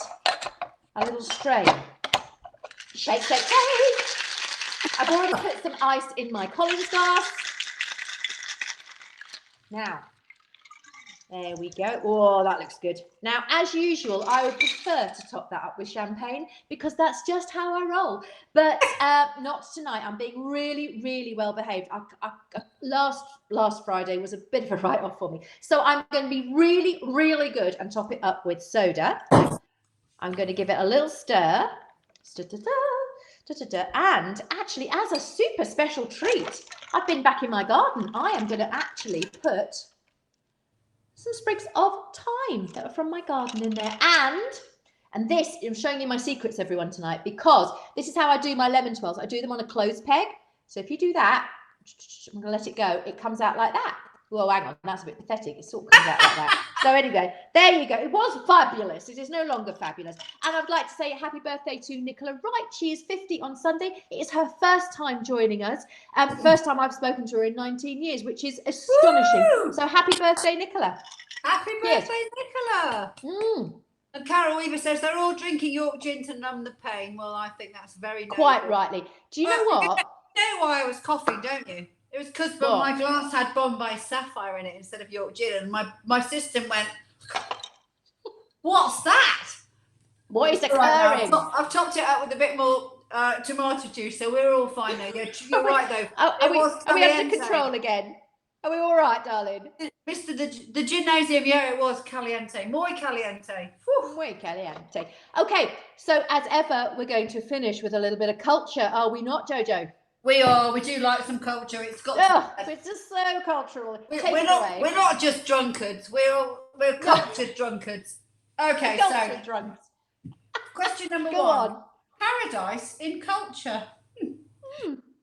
a little strain. Shake, shake, shake. I've already put some ice in my Collins glass. Now, there we go. Oh, that looks good. Now, as usual, I would prefer to top that up with champagne because that's just how I roll. But not tonight. I'm being really, really well behaved. Last Friday was a bit of a write-off for me. So I'm going to be really, really good and top it up with soda. I'm going to give it a little stir. And actually, as a super special treat, I've been back in my garden. I am going to actually put some sprigs of thyme that are from my garden in there. And this, I'm showing you my secrets, everyone, tonight, because this is how I do my lemon twirls. I do them on a clothes peg. So if you do that, I'm going to let it go. It comes out like that. Well, hang on, that's a bit pathetic. It sort of comes out like that. So anyway, there you go. It was fabulous. It is no longer fabulous. And I'd like to say happy birthday to Nicola Wright. She is 50 on Sunday. It is her first time joining us. First time I've spoken to her in 19 years, which is astonishing. Woo! So happy birthday, Nicola. Happy birthday, Nicola. And Carol Weaver says they're all drinking York gin to numb the pain. Well, I think that's very noble. Quite rightly. Do you know what? You know why I was coughing, don't you? It was because my glass had Bombay Sapphire in it instead of York gin, and my system went, what's that? What is occurring? I've topped it up with a bit more tomato juice, so we're all fine now. You're right, though. Are we under control again? Are we all right, darling? Mr. The gymnasium, yeah, it was caliente. Muy caliente. Whew. Muy caliente. Okay, so as ever, we're going to finish with a little bit of culture, are we not, Jojo? We are. We do like some culture. It's got. It's just so cultural. We're not just drunkards. We're cultured drunkards. Okay, cultured drunks. Question number Go one. On. Paradise in culture.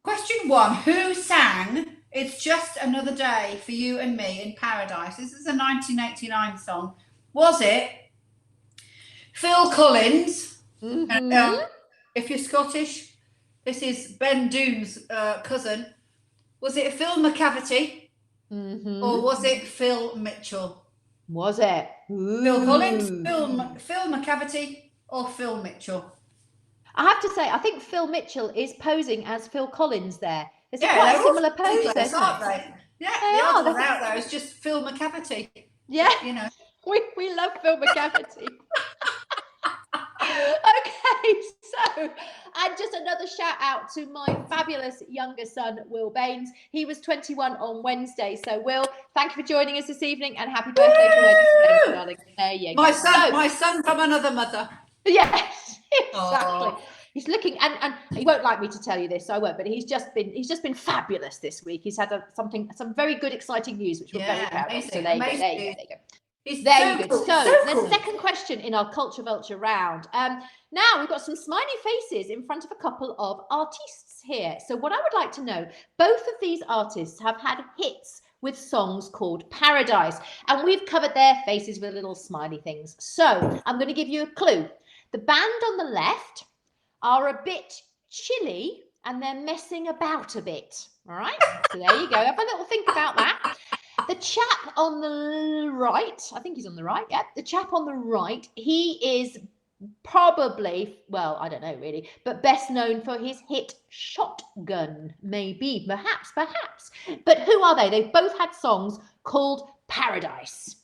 Question one. Who sang "It's Just Another Day for You and Me" in Paradise? This is a 1989 song. Was it Phil Collins? If you're Scottish. This is Ben Doone's cousin. Was it Phil McCavity? Or was it Phil Mitchell? Was it? Ooh. Phil Collins, Phil McCavity, or Phil Mitchell? I have to say, I think Phil Mitchell is posing as Phil Collins there. It's quite a similar pose, isn't it? Yeah, the other one out there is just Phil McCavity. Yeah. You know. We love Phil McCavity. Okay, so, and just another shout out to my fabulous younger son, Will Baines. He was 21 on Wednesday. So, Will, thank you for joining us this evening, and happy birthday for Wednesday, darling. There you go. My son from another mother. Yes, exactly. Aww. He's looking, and he won't like me to tell you this, so I won't. But he's just been fabulous this week. He's had some very good, exciting news, which we're very proud of. So there you go. There you go. So the second question in our Culture Vulture round. Now we've got some smiley faces in front of a couple of artists here. So what I would like to know, both of these artists have had hits with songs called Paradise, and we've covered their faces with little smiley things. So I'm going to give you a clue. The band on the left are a bit chilly and they're messing about a bit. All right. So there you go. Have a little think about that. The chap on the right, I think he's on the right. Yeah, the chap on the right, he is probably, well, I don't know really, but best known for his hit Shotgun, maybe, perhaps. But who are they? They've both had songs called Paradise.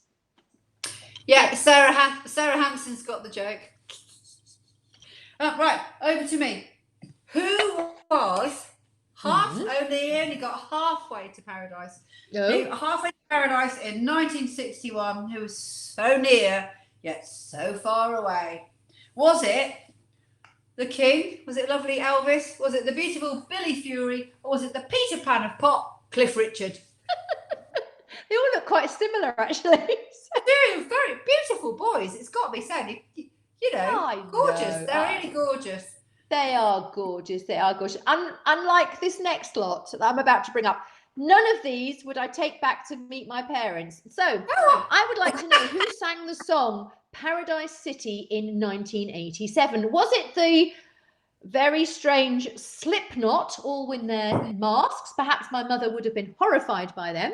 Yeah, Sarah Hanson's got the joke. Right, over to me. Who was only got halfway to Paradise? Halfway to Paradise in 1961, who was so near yet so far away. Was it the King? Was it lovely Elvis? Was it the beautiful Billy Fury? Or was it the Peter Pan of pop, Cliff Richard? They all look quite similar, actually. They do, very beautiful boys. It's got to be said. You know, gorgeous. They're really gorgeous. They are gorgeous. They are gorgeous. Unlike this next lot that I'm about to bring up, none of these would I take back to meet my parents. So I would like to know who sang the song Paradise City in 1987. Was it the very strange Slipknot, all in their masks? Perhaps my mother would have been horrified by them.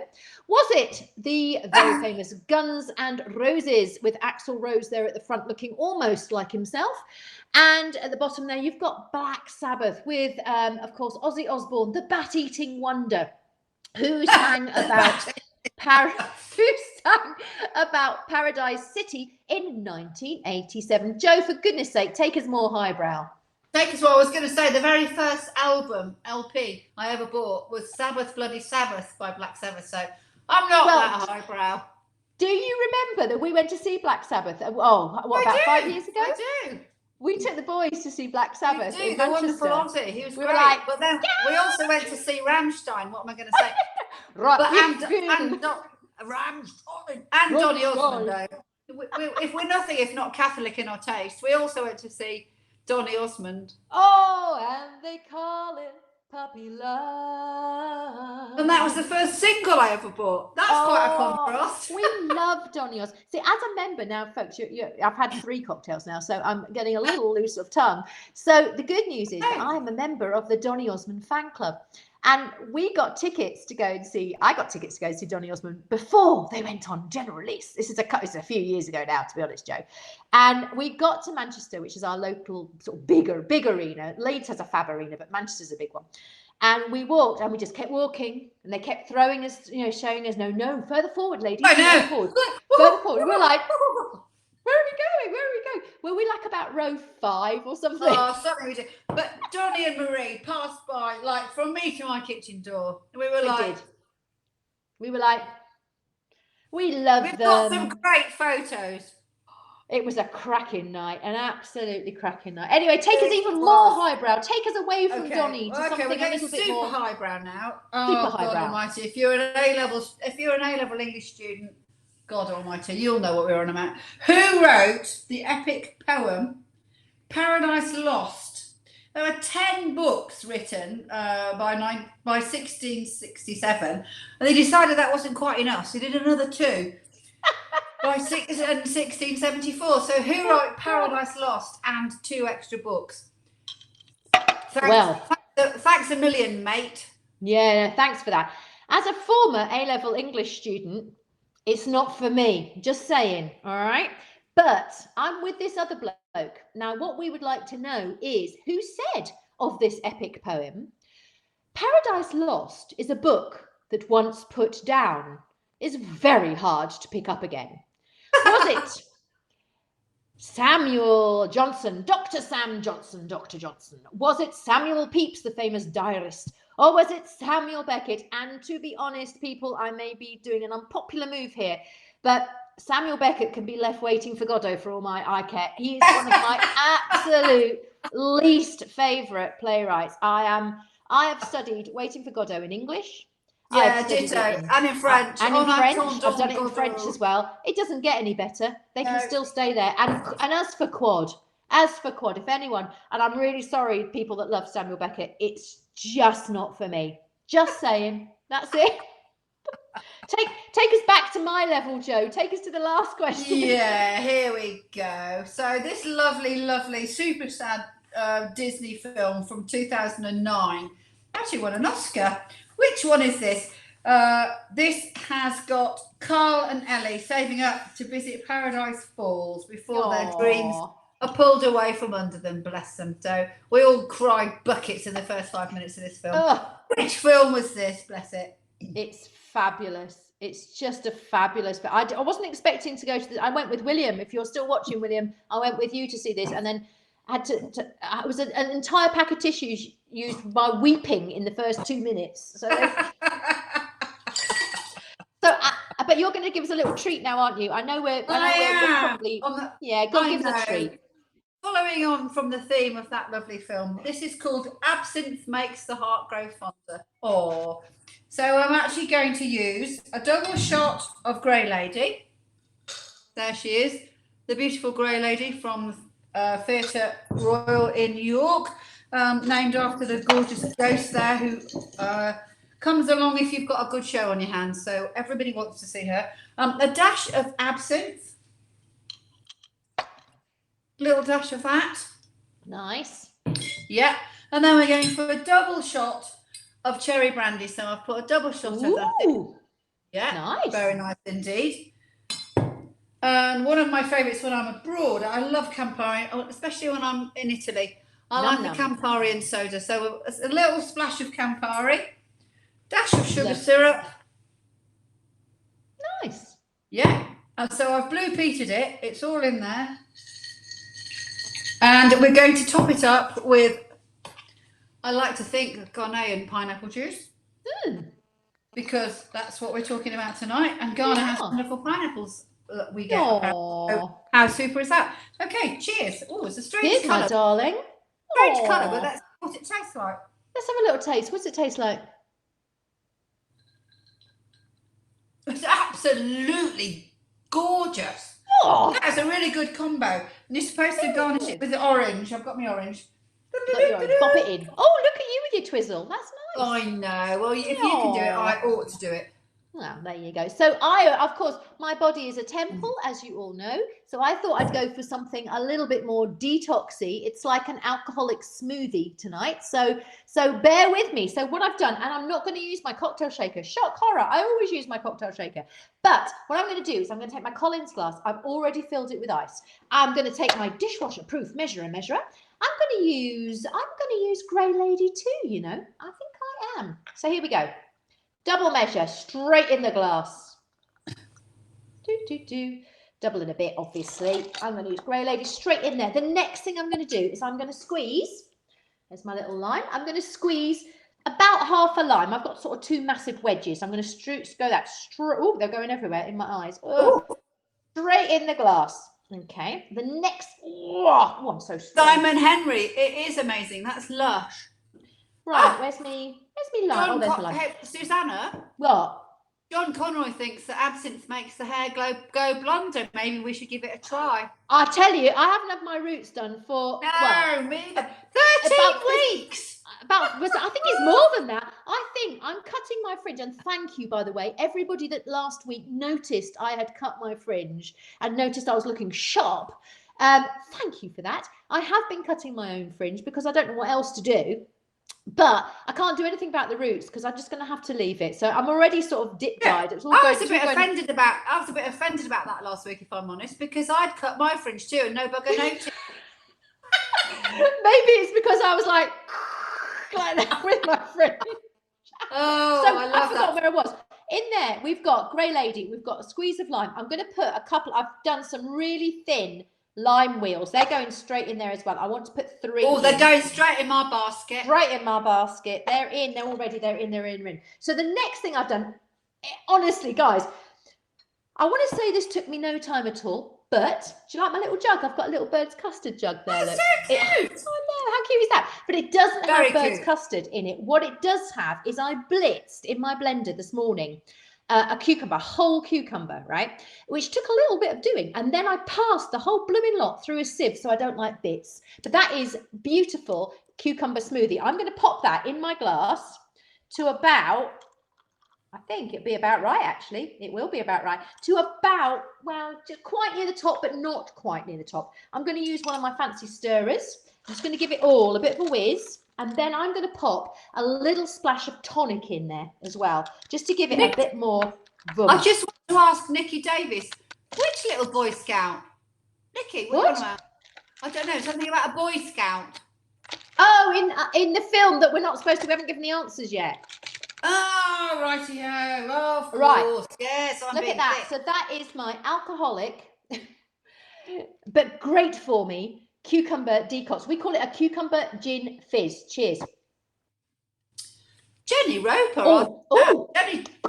Was it the very famous Guns and Roses with Axl Rose there at the front looking almost like himself? And at the bottom there, you've got Black Sabbath with, of course, Ozzy Osbourne, the bat-eating wonder, who sang about Paradise City in 1987. Joe, for goodness sake, take us more highbrow. Take us what I was going to say. The very first album, LP, I ever bought was Sabbath Bloody Sabbath by Black Sabbath. So I'm not that highbrow. Do you remember that we went to see Black Sabbath? Oh, what, about 5 years ago? I do. We took the boys to see Black Sabbath in the wonderful Manchester. Ozzy. He was We great. were like, but then we also went to see Rammstein. What am I going to say? right, But Rammstein. and Donny Osmond, though. If we're nothing if not Catholic in our taste, we also went to see Donny Osmond. Oh, and they call it puppy love. And that was the first single I ever bought. That's quite a contrast. We love Donny Osmond. See, as a member now, folks, I've had 3 cocktails now, so I'm getting a little loose of tongue. So the good news is that I'm a member of the Donny Osmond fan club. And we got tickets to go and see, I got tickets to go and see Donny Osmond before they went on general release. This is a few years ago now, to be honest, Joe. And we got to Manchester, which is our local sort of big arena. Leeds has a fab arena, but Manchester's a big one. And we walked and we just kept walking and they kept throwing us, showing us, no, further forward, ladies. Further forward. Further forward. We were like, where are we going? Were we like about row 5 or something? Oh, something we did. But Johnny and Marie passed by, like from me to my kitchen door. And we were like, we love them. We've got some great photos. It was a cracking night, an absolutely cracking night. Anyway, take us even more highbrow. Take us away from Donny to something a little bit more super highbrow now. Super highbrow. God Almighty! If you're an A-level English student, God Almighty, you'll know what we're on about. Who wrote the epic poem Paradise Lost? There were 10 books written by 1667, and they decided that wasn't quite enough, so they did another 2. By 1674. So who wrote Paradise Lost and 2 extra books? Thanks a million, mate. Yeah, thanks for that. As a former A-level English student, it's not for me, just saying, all right? But I'm with this other bloke. Now, what we would like to know is who said of this epic poem, Paradise Lost is a book that once put down is very hard to pick up again. Was it Samuel Johnson, Dr. Sam Johnson, Dr. Johnson? Was it Samuel Pepys, the famous diarist? Or was it Samuel Beckett? And to be honest, people, I may be doing an unpopular move here, but Samuel Beckett can be left waiting for Godot for all I care. He is one of my absolute least favourite playwrights. I have studied Waiting for Godot in English. Yeah, ditto. And in French. And in French. I've done it in French as well. It doesn't get any better. They can still stay there. And as for quad, if anyone, and I'm really sorry, people that love Samuel Beckett, it's just not for me. Just saying. That's it. Take us back to my level, Joe. Take us to the last question. Yeah, here we go. So this lovely, super sad Disney film from 2009 actually won an Oscar. Which one is this? This has got Carl and Ellie saving up to visit Paradise Falls before their dreams are pulled away from under them, bless them. So we all cried buckets in the first 5 minutes of this film. Which film was this, bless it? It's fabulous. It's just a fabulous, but I wasn't expecting to go to this. I went with William. If you're still watching, William, I went with you to see this, and then had to it was an entire pack of tissues used by weeping in the first 2 minutes. So but you're going to give us a little treat now, aren't you? I know we're probably go give us a treat. Following on from the theme of that lovely film, this is called Absinthe Makes the Heart Grow Fonder. So I'm actually going to use a double shot of Grey Lady. There she is, the beautiful Grey Lady from Theatre Royale in New York, named after the gorgeous ghost there who comes along if you've got a good show on your hands. So everybody wants to see her. A dash of absinthe. Little dash of that. Nice. Yeah. And then we're going for a double shot of cherry brandy. So I've put a double shot of that in. Yeah. Nice. Very nice indeed. And one of my favourites when I'm abroad, I love Campari, especially when I'm in Italy. I like the Campari and soda. So a little splash of Campari, dash of sugar syrup. Nice. Yeah. And so I've blue peated it. It's all in there. And we're going to top it up with, I like to think, Ghanaian pineapple juice. Because that's what we're talking about tonight. And Ghana has wonderful pineapples. we get. How super is that? Okay, cheers. Oh, it's a strange colour. My darling. Strange colour, but that's what it tastes like. Let's have a little taste. What's it taste like? It's absolutely gorgeous. Oh, that's a really good combo. And you're supposed to garnish it with the orange. I've got my orange. Pop it in. Oh, look at you with your twizzle. That's nice. I know. Well, if you can do it, I ought to do it. Well, there you go. So of course, my body is a temple, as you all know. So I thought I'd go for something a little bit more detoxy. It's like an alcoholic smoothie tonight. So bear with me. So what I've done, and I'm not going to use my cocktail shaker. Shock horror. I always use my cocktail shaker. But what I'm going to do is I'm going to take my Collins glass. I've already filled it with ice. I'm going to take my dishwasher proof measurer. I'm going to use Grey Lady too, you know. I think I am. So here we go. Double measure, straight in the glass. Double in a bit, obviously. I'm going to use Grey Lady straight in there. The next thing I'm going to do is I'm going to squeeze. There's my little lime. I'm going to squeeze about half a lime. I've got sort of two massive wedges. I'm going to go that straight. Oh, they're going everywhere in my eyes. Oh, straight in the glass. Okay. The next. Oh, I'm so strong. Simon Henry. It is amazing. That's lush. Right. Where's me lime? There's the lime. Hey, Susannah. What? John Conroy thinks that absinthe makes the hair go blonder. Maybe we should give it a try. I tell you, I haven't had my roots done for 13 weeks. I think it's more than that. I think I'm cutting my fringe, and thank you, by the way, everybody that last week noticed I had cut my fringe and noticed I was looking sharp. Thank you for that. I have been cutting my own fringe because I don't know what else to do. But I can't do anything about the roots because I'm just going to have to leave it. So I'm already sort of dip dyed. It's all I was a bit offended about that last week, if I'm honest, because I'd cut my fringe too and no bugger noticed. Maybe it's because I was like that with my fringe. Oh, so I love forgot where I was. In there, we've got Grey Lady. We've got a squeeze of lime. I'm going to put a couple. I've done some really thin lime wheels. They're going straight in there as well. I want to put 3. Oh, they're going straight in my basket. Straight in my basket. They're in. They're already. They're in. So the next thing I've done, honestly, guys, I want to say this took me no time at all. But do you like my little jug? I've got a little bird's custard jug there. That's so cute. I know. How cute is that? But it doesn't have bird's custard in it. What it does have is I blitzed in my blender this morning a whole cucumber, right? Which took a little bit of doing. And then I passed the whole blooming lot through a sieve so I don't like bits. But that is beautiful cucumber smoothie. I'm going to pop that in my glass to about, I think it'll be about right, actually. It will be about right. To about, well, just quite near the top, but not quite near the top. I'm going to use one of my fancy stirrers. I'm just going to give it all a bit of a whiz. And then I'm going to pop a little splash of tonic in there as well, just to give it a bit more vum. I just want to ask Nikki Davis, which little Boy Scout? Nikki, what? I don't know, something about a Boy Scout. Oh, in the film that we're not supposed to, we haven't given the answers yet. Oh, righty-o. Oh, of course. Right. Yes, I'm Look at that. So that is my alcoholic, but great for me, cucumber decots. We call it a cucumber gin fizz. Cheers. Jenny Roper. Oh.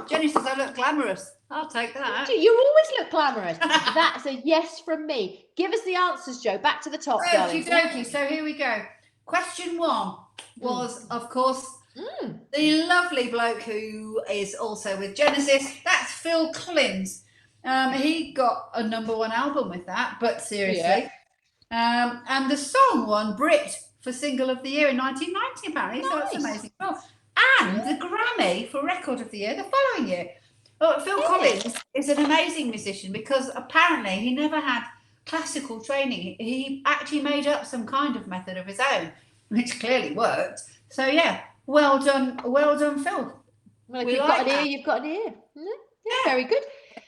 Jenny says I look glamorous. I'll take that. You always look glamorous. That's a yes from me. Give us the answers, Joe. Back to the top, darling. Okie dokie. So here we go. Question 1 was, of course, the lovely bloke who is also with Genesis. That's Phil Collins. He got a #1 album with that, but seriously. Yeah. And the song won Brit for Single of the Year in 1990, apparently. Nice. So that's amazing. Oh, and the Grammy for Record of the Year the following year. Well, Phil Collins is an amazing musician because apparently he never had classical training. He actually made up some kind of method of his own, which clearly worked. So yeah, well done, Phil. Well, if you've got an ear, you've got an ear. Yeah, very good.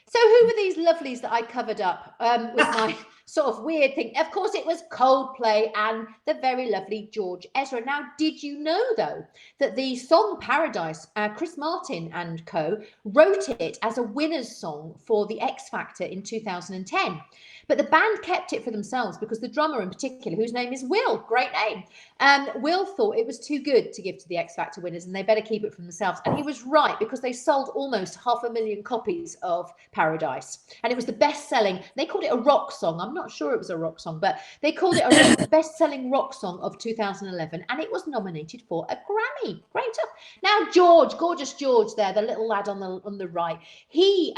So who were these lovelies that I covered up with sort of weird thing. Of course, it was Coldplay and the very lovely George Ezra. Now, did you know, though, that the song Paradise, Chris Martin and co. wrote it as a winner's song for the X Factor in 2010. But the band kept it for themselves because the drummer in particular, whose name is Will, great name, Will thought it was too good to give to the X Factor winners and they better keep it for themselves. And he was right, because they sold almost 500,000 copies of Paradise. And it was the best-selling, they called it a rock song. I'm not sure it was a rock song, but they called it a best-selling rock song of 2011. And it was nominated for a Grammy. Great stuff. Now, George, gorgeous George there, the little lad on the right, he,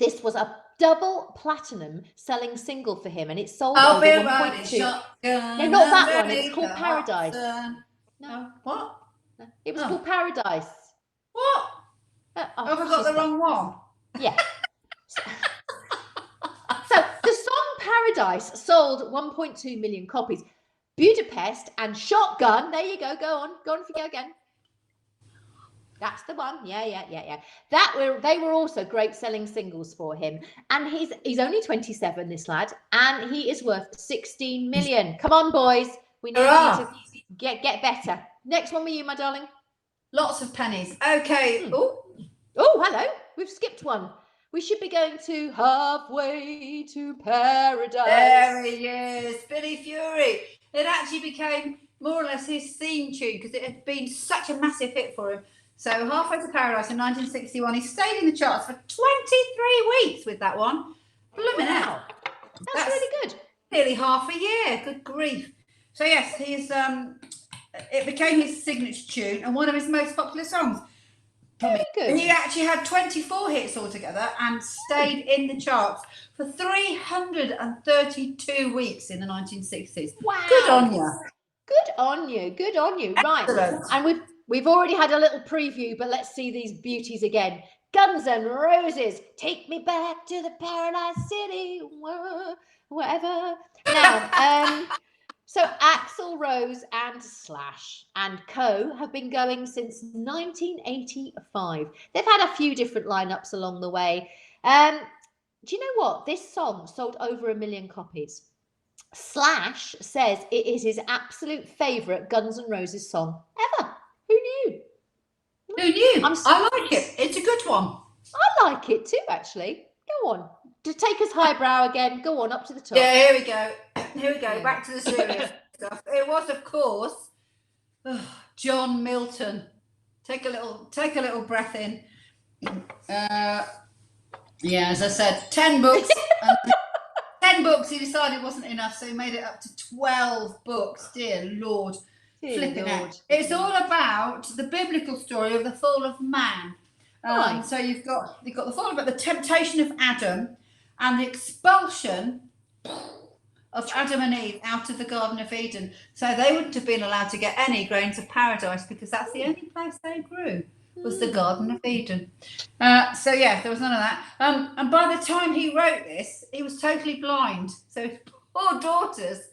this was a double platinum selling single for him, and it sold over 1.2. No, not that one. It's called Paradise. No, what? No. It was called Paradise. What? Have I got the wrong one? Yeah. So the song Paradise sold 1.2 million copies. Budapest and Shotgun. There you go. Go on. If you go again. That's the one. Yeah. They were also great selling singles for him. And he's only 27, this lad, and he is worth 16 million. Come on, boys. We need to get better. Next one with you, my darling. Lots of pennies. Okay. Oh, hello. We've skipped one. We should be going to Halfway to Paradise. There he is, Billy Fury. It actually became more or less his theme tune because it had been such a massive hit for him. So Halfway to Paradise in 1961, he stayed in the charts for 23 weeks with that one. Blooming out. That's really good. Nearly half a year. Good grief. So yes, it became his signature tune and one of his most popular songs. Very good. He actually had 24 hits altogether and stayed in the charts for 332 weeks in the 1960s. Wow. Good on you. Good on you. Good on you. Excellent. Right. And we've already had a little preview, but let's see these beauties again. Guns N' Roses, take me back to the Paradise City, whatever. Now, so Axl Rose and Slash and co. have been going since 1985. They've had a few different lineups along the way. Do you know what? This song sold over 1 million copies. Slash says it is his absolute favourite Guns N' Roses song ever. Who knew? Who knew? I like it. It's a good one. I like it too, actually. Go on. To take us highbrow again, go on up to the top. Yeah, here we go. Back to the serious stuff. It was, of course, John Milton. Take a little breath in. Yeah, as I said, 10 books. 10 books he decided wasn't enough, so he made it up to 12 books. Dear Lord. Flipping out. It's all about the biblical story of the fall of man. Right. So you've got the fall about the temptation of Adam and the expulsion of Adam and Eve out of the Garden of Eden. So they wouldn't have been allowed to get any grains of paradise because that's the only place they grew, was the Garden of Eden. So yeah, there was none of that. And by the time he wrote this, he was totally blind. So his poor daughters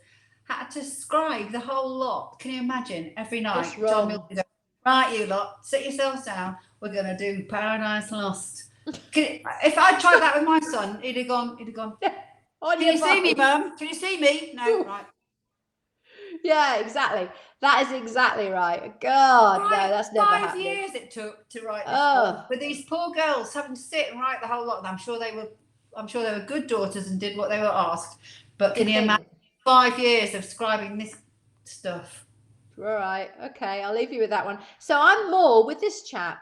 had to scribe the whole lot. Can you imagine? Every night, John Milton, right, you lot, sit yourselves down. We're going to do Paradise Lost. If I tried that with my son, he'd have gone. Can you see me, Mum? Can you see me? No, right. Yeah, exactly. That is exactly right. God, no, that's never happened. 5 years it took to write this book, with these poor girls having to sit and write the whole lot. And I'm sure they were good daughters and did what they were asked. But can you imagine 5 years of scribing this stuff? All right. Okay, I'll leave you with that one. So I'm more with this chap.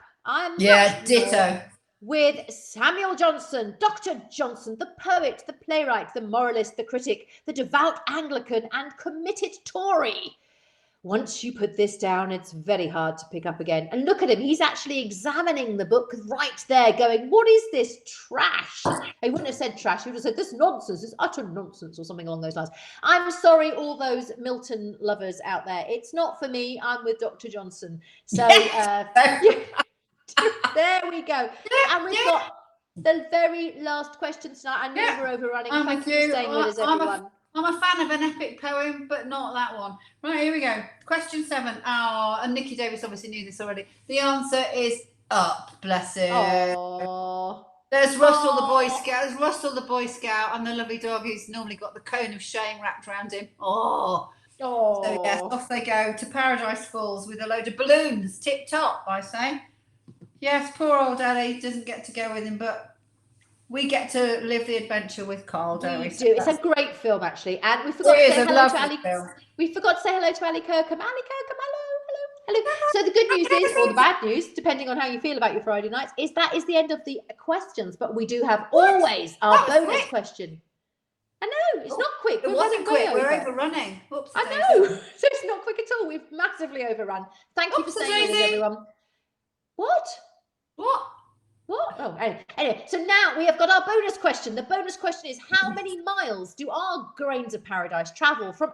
Ditto. With Samuel Johnson, Dr. Johnson, the poet, the playwright, the moralist, the critic, the devout Anglican and committed Tory. Once you put this down, it's very hard to pick up again. And look at him. He's actually examining the book right there, going, what is this trash? He wouldn't have said trash. He would have said, this nonsense, this utter nonsense, or something along those lines. I'm sorry, all those Milton lovers out there. It's not for me. I'm with Dr. Johnson. So there we go. And we've got the very last question tonight. I know we're overrunning. Thank you for staying with us, everyone. I'm a fan of an epic poem, but not that one. Right, here we go. Question 7. Oh, and Nikki Davis obviously knew this already. The answer is Up, bless him. Oh, There's Russell the Boy Scout. There's Russell the Boy Scout, and the lovely dog who's normally got the cone of shame wrapped around him. So yes, off they go to Paradise Falls with a load of balloons. Tip top, I say. Yes, poor old Ellie doesn't get to go with him, but we get to live the adventure with Carl, don't we? Do. It's a great film, actually, and we forgot to say hello to Ali. We forgot to say hello to Ali Kirkham. Ali Kirkham, hello. So the good news is, or the bad news, depending on how you feel about your Friday nights, is that is the end of the questions. But we do have always our bonus question. I know it's not quick. It wasn't quick. We're overrunning. Oops, I know. So it's not quick at all. We've massively overrun. Thank you for staying with us, everyone. What? Oh, anyway, so now we have got our bonus question. The bonus question is, how many miles do our grains of paradise travel from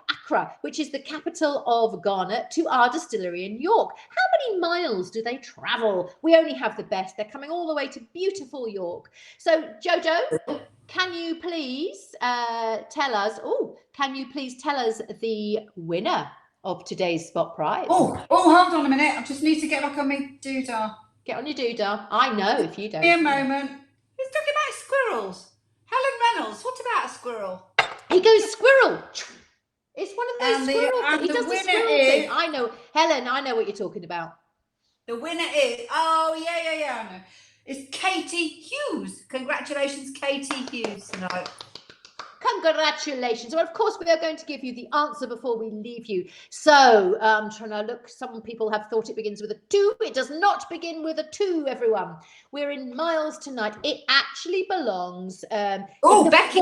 Accra, which is the capital of Ghana, to our distillery in York? How many miles do they travel? We only have the best. They're coming all the way to beautiful York. So, Jojo, can you please tell us the winner of today's spot prize? Oh, hold on a minute. I just need to get back on my doodah. Get on your doodah. I know if you don't. Give me a moment. He's talking about squirrels. Helen Reynolds, what about a squirrel? He goes squirrel. It's one of those squirrels. He does the squirrel thing. I know. Helen, I know what you're talking about. The winner is, I know. It's Katie Hughes. Congratulations, Katie Hughes, tonight. Congratulations. Well, of course, we are going to give you the answer before we leave you. So, I'm trying to look. Some people have thought it begins with a 2. It does not begin with a 2, everyone. We're in miles tonight. It actually belongs Becky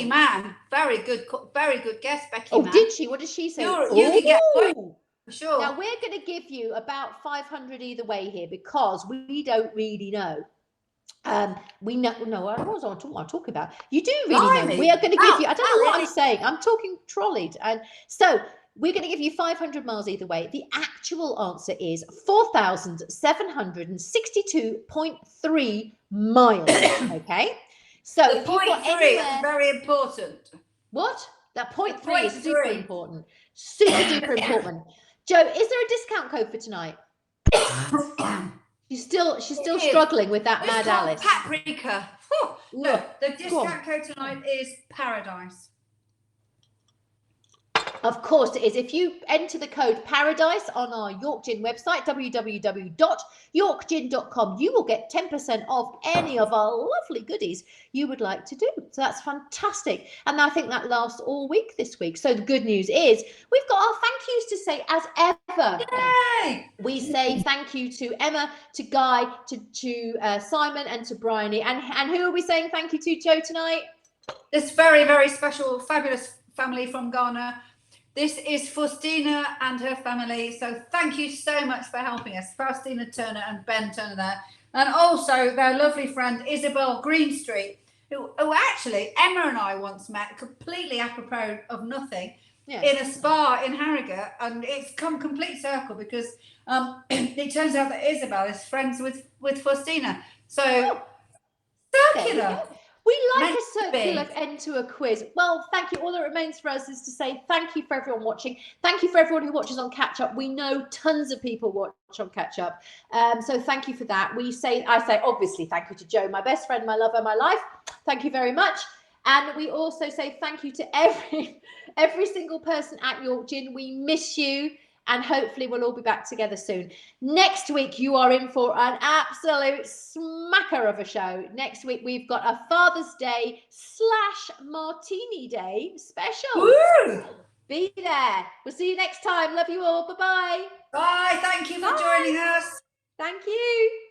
Man. Very good guess, Becky Man. Oh, did she? What did she say? You can get one. For sure. Now, we're going to give you about 500 either way here because we don't really know. We know. No, what was I talking about? You do really know. We are going to give you. I don't know what I'm saying. I'm talking trolleyed, and so we're going to give you 500 miles either way. The actual answer is 4,762.3 miles. Okay, so the point 3 is very important. What? That point 3 is super important. Super duper important. Joe, is there a discount code for tonight? She's still struggling with that Mad Alice. Paprika. No, the discount code tonight is Paradise. Of course it is. If you enter the code Paradise on our York Gin website, www.yorkgin.com, you will get 10% off any of our lovely goodies you would like to do. So that's fantastic. And I think that lasts all week this week. So the good news is we've got our thank yous to say as ever. Yay! We say thank you to Emma, to Guy, to Simon, and to Bryony. And who are we saying thank you to, Joe, tonight? This very, very special, fabulous family from Ghana. This is Faustina and her family. So thank you so much for helping us. Faustina Turner and Ben Turner there. And also their lovely friend, Isabel Greenstreet, who actually Emma and I once met completely apropos of nothing in a spa in Harrogate. And it's come complete circle because it turns out that Isabel is friends with Faustina. So circular. We like a circular end to a quiz. Well, thank you. All that remains for us is to say thank you for everyone watching. Thank you for everyone who watches on Catch Up. We know tons of people watch on Catch Up. So thank you for that. I say obviously thank you to Joe, my best friend, my lover, my life. Thank you very much. And we also say thank you to every single person at York Gin. We miss you. And hopefully we'll all be back together soon. Next week, you are in for an absolute smacker of a show. Next week, we've got a Father's Day / Martini Day special. Woo! Be there. We'll see you next time. Love you all. Bye-bye. Bye. Thank you for joining us. Thank you.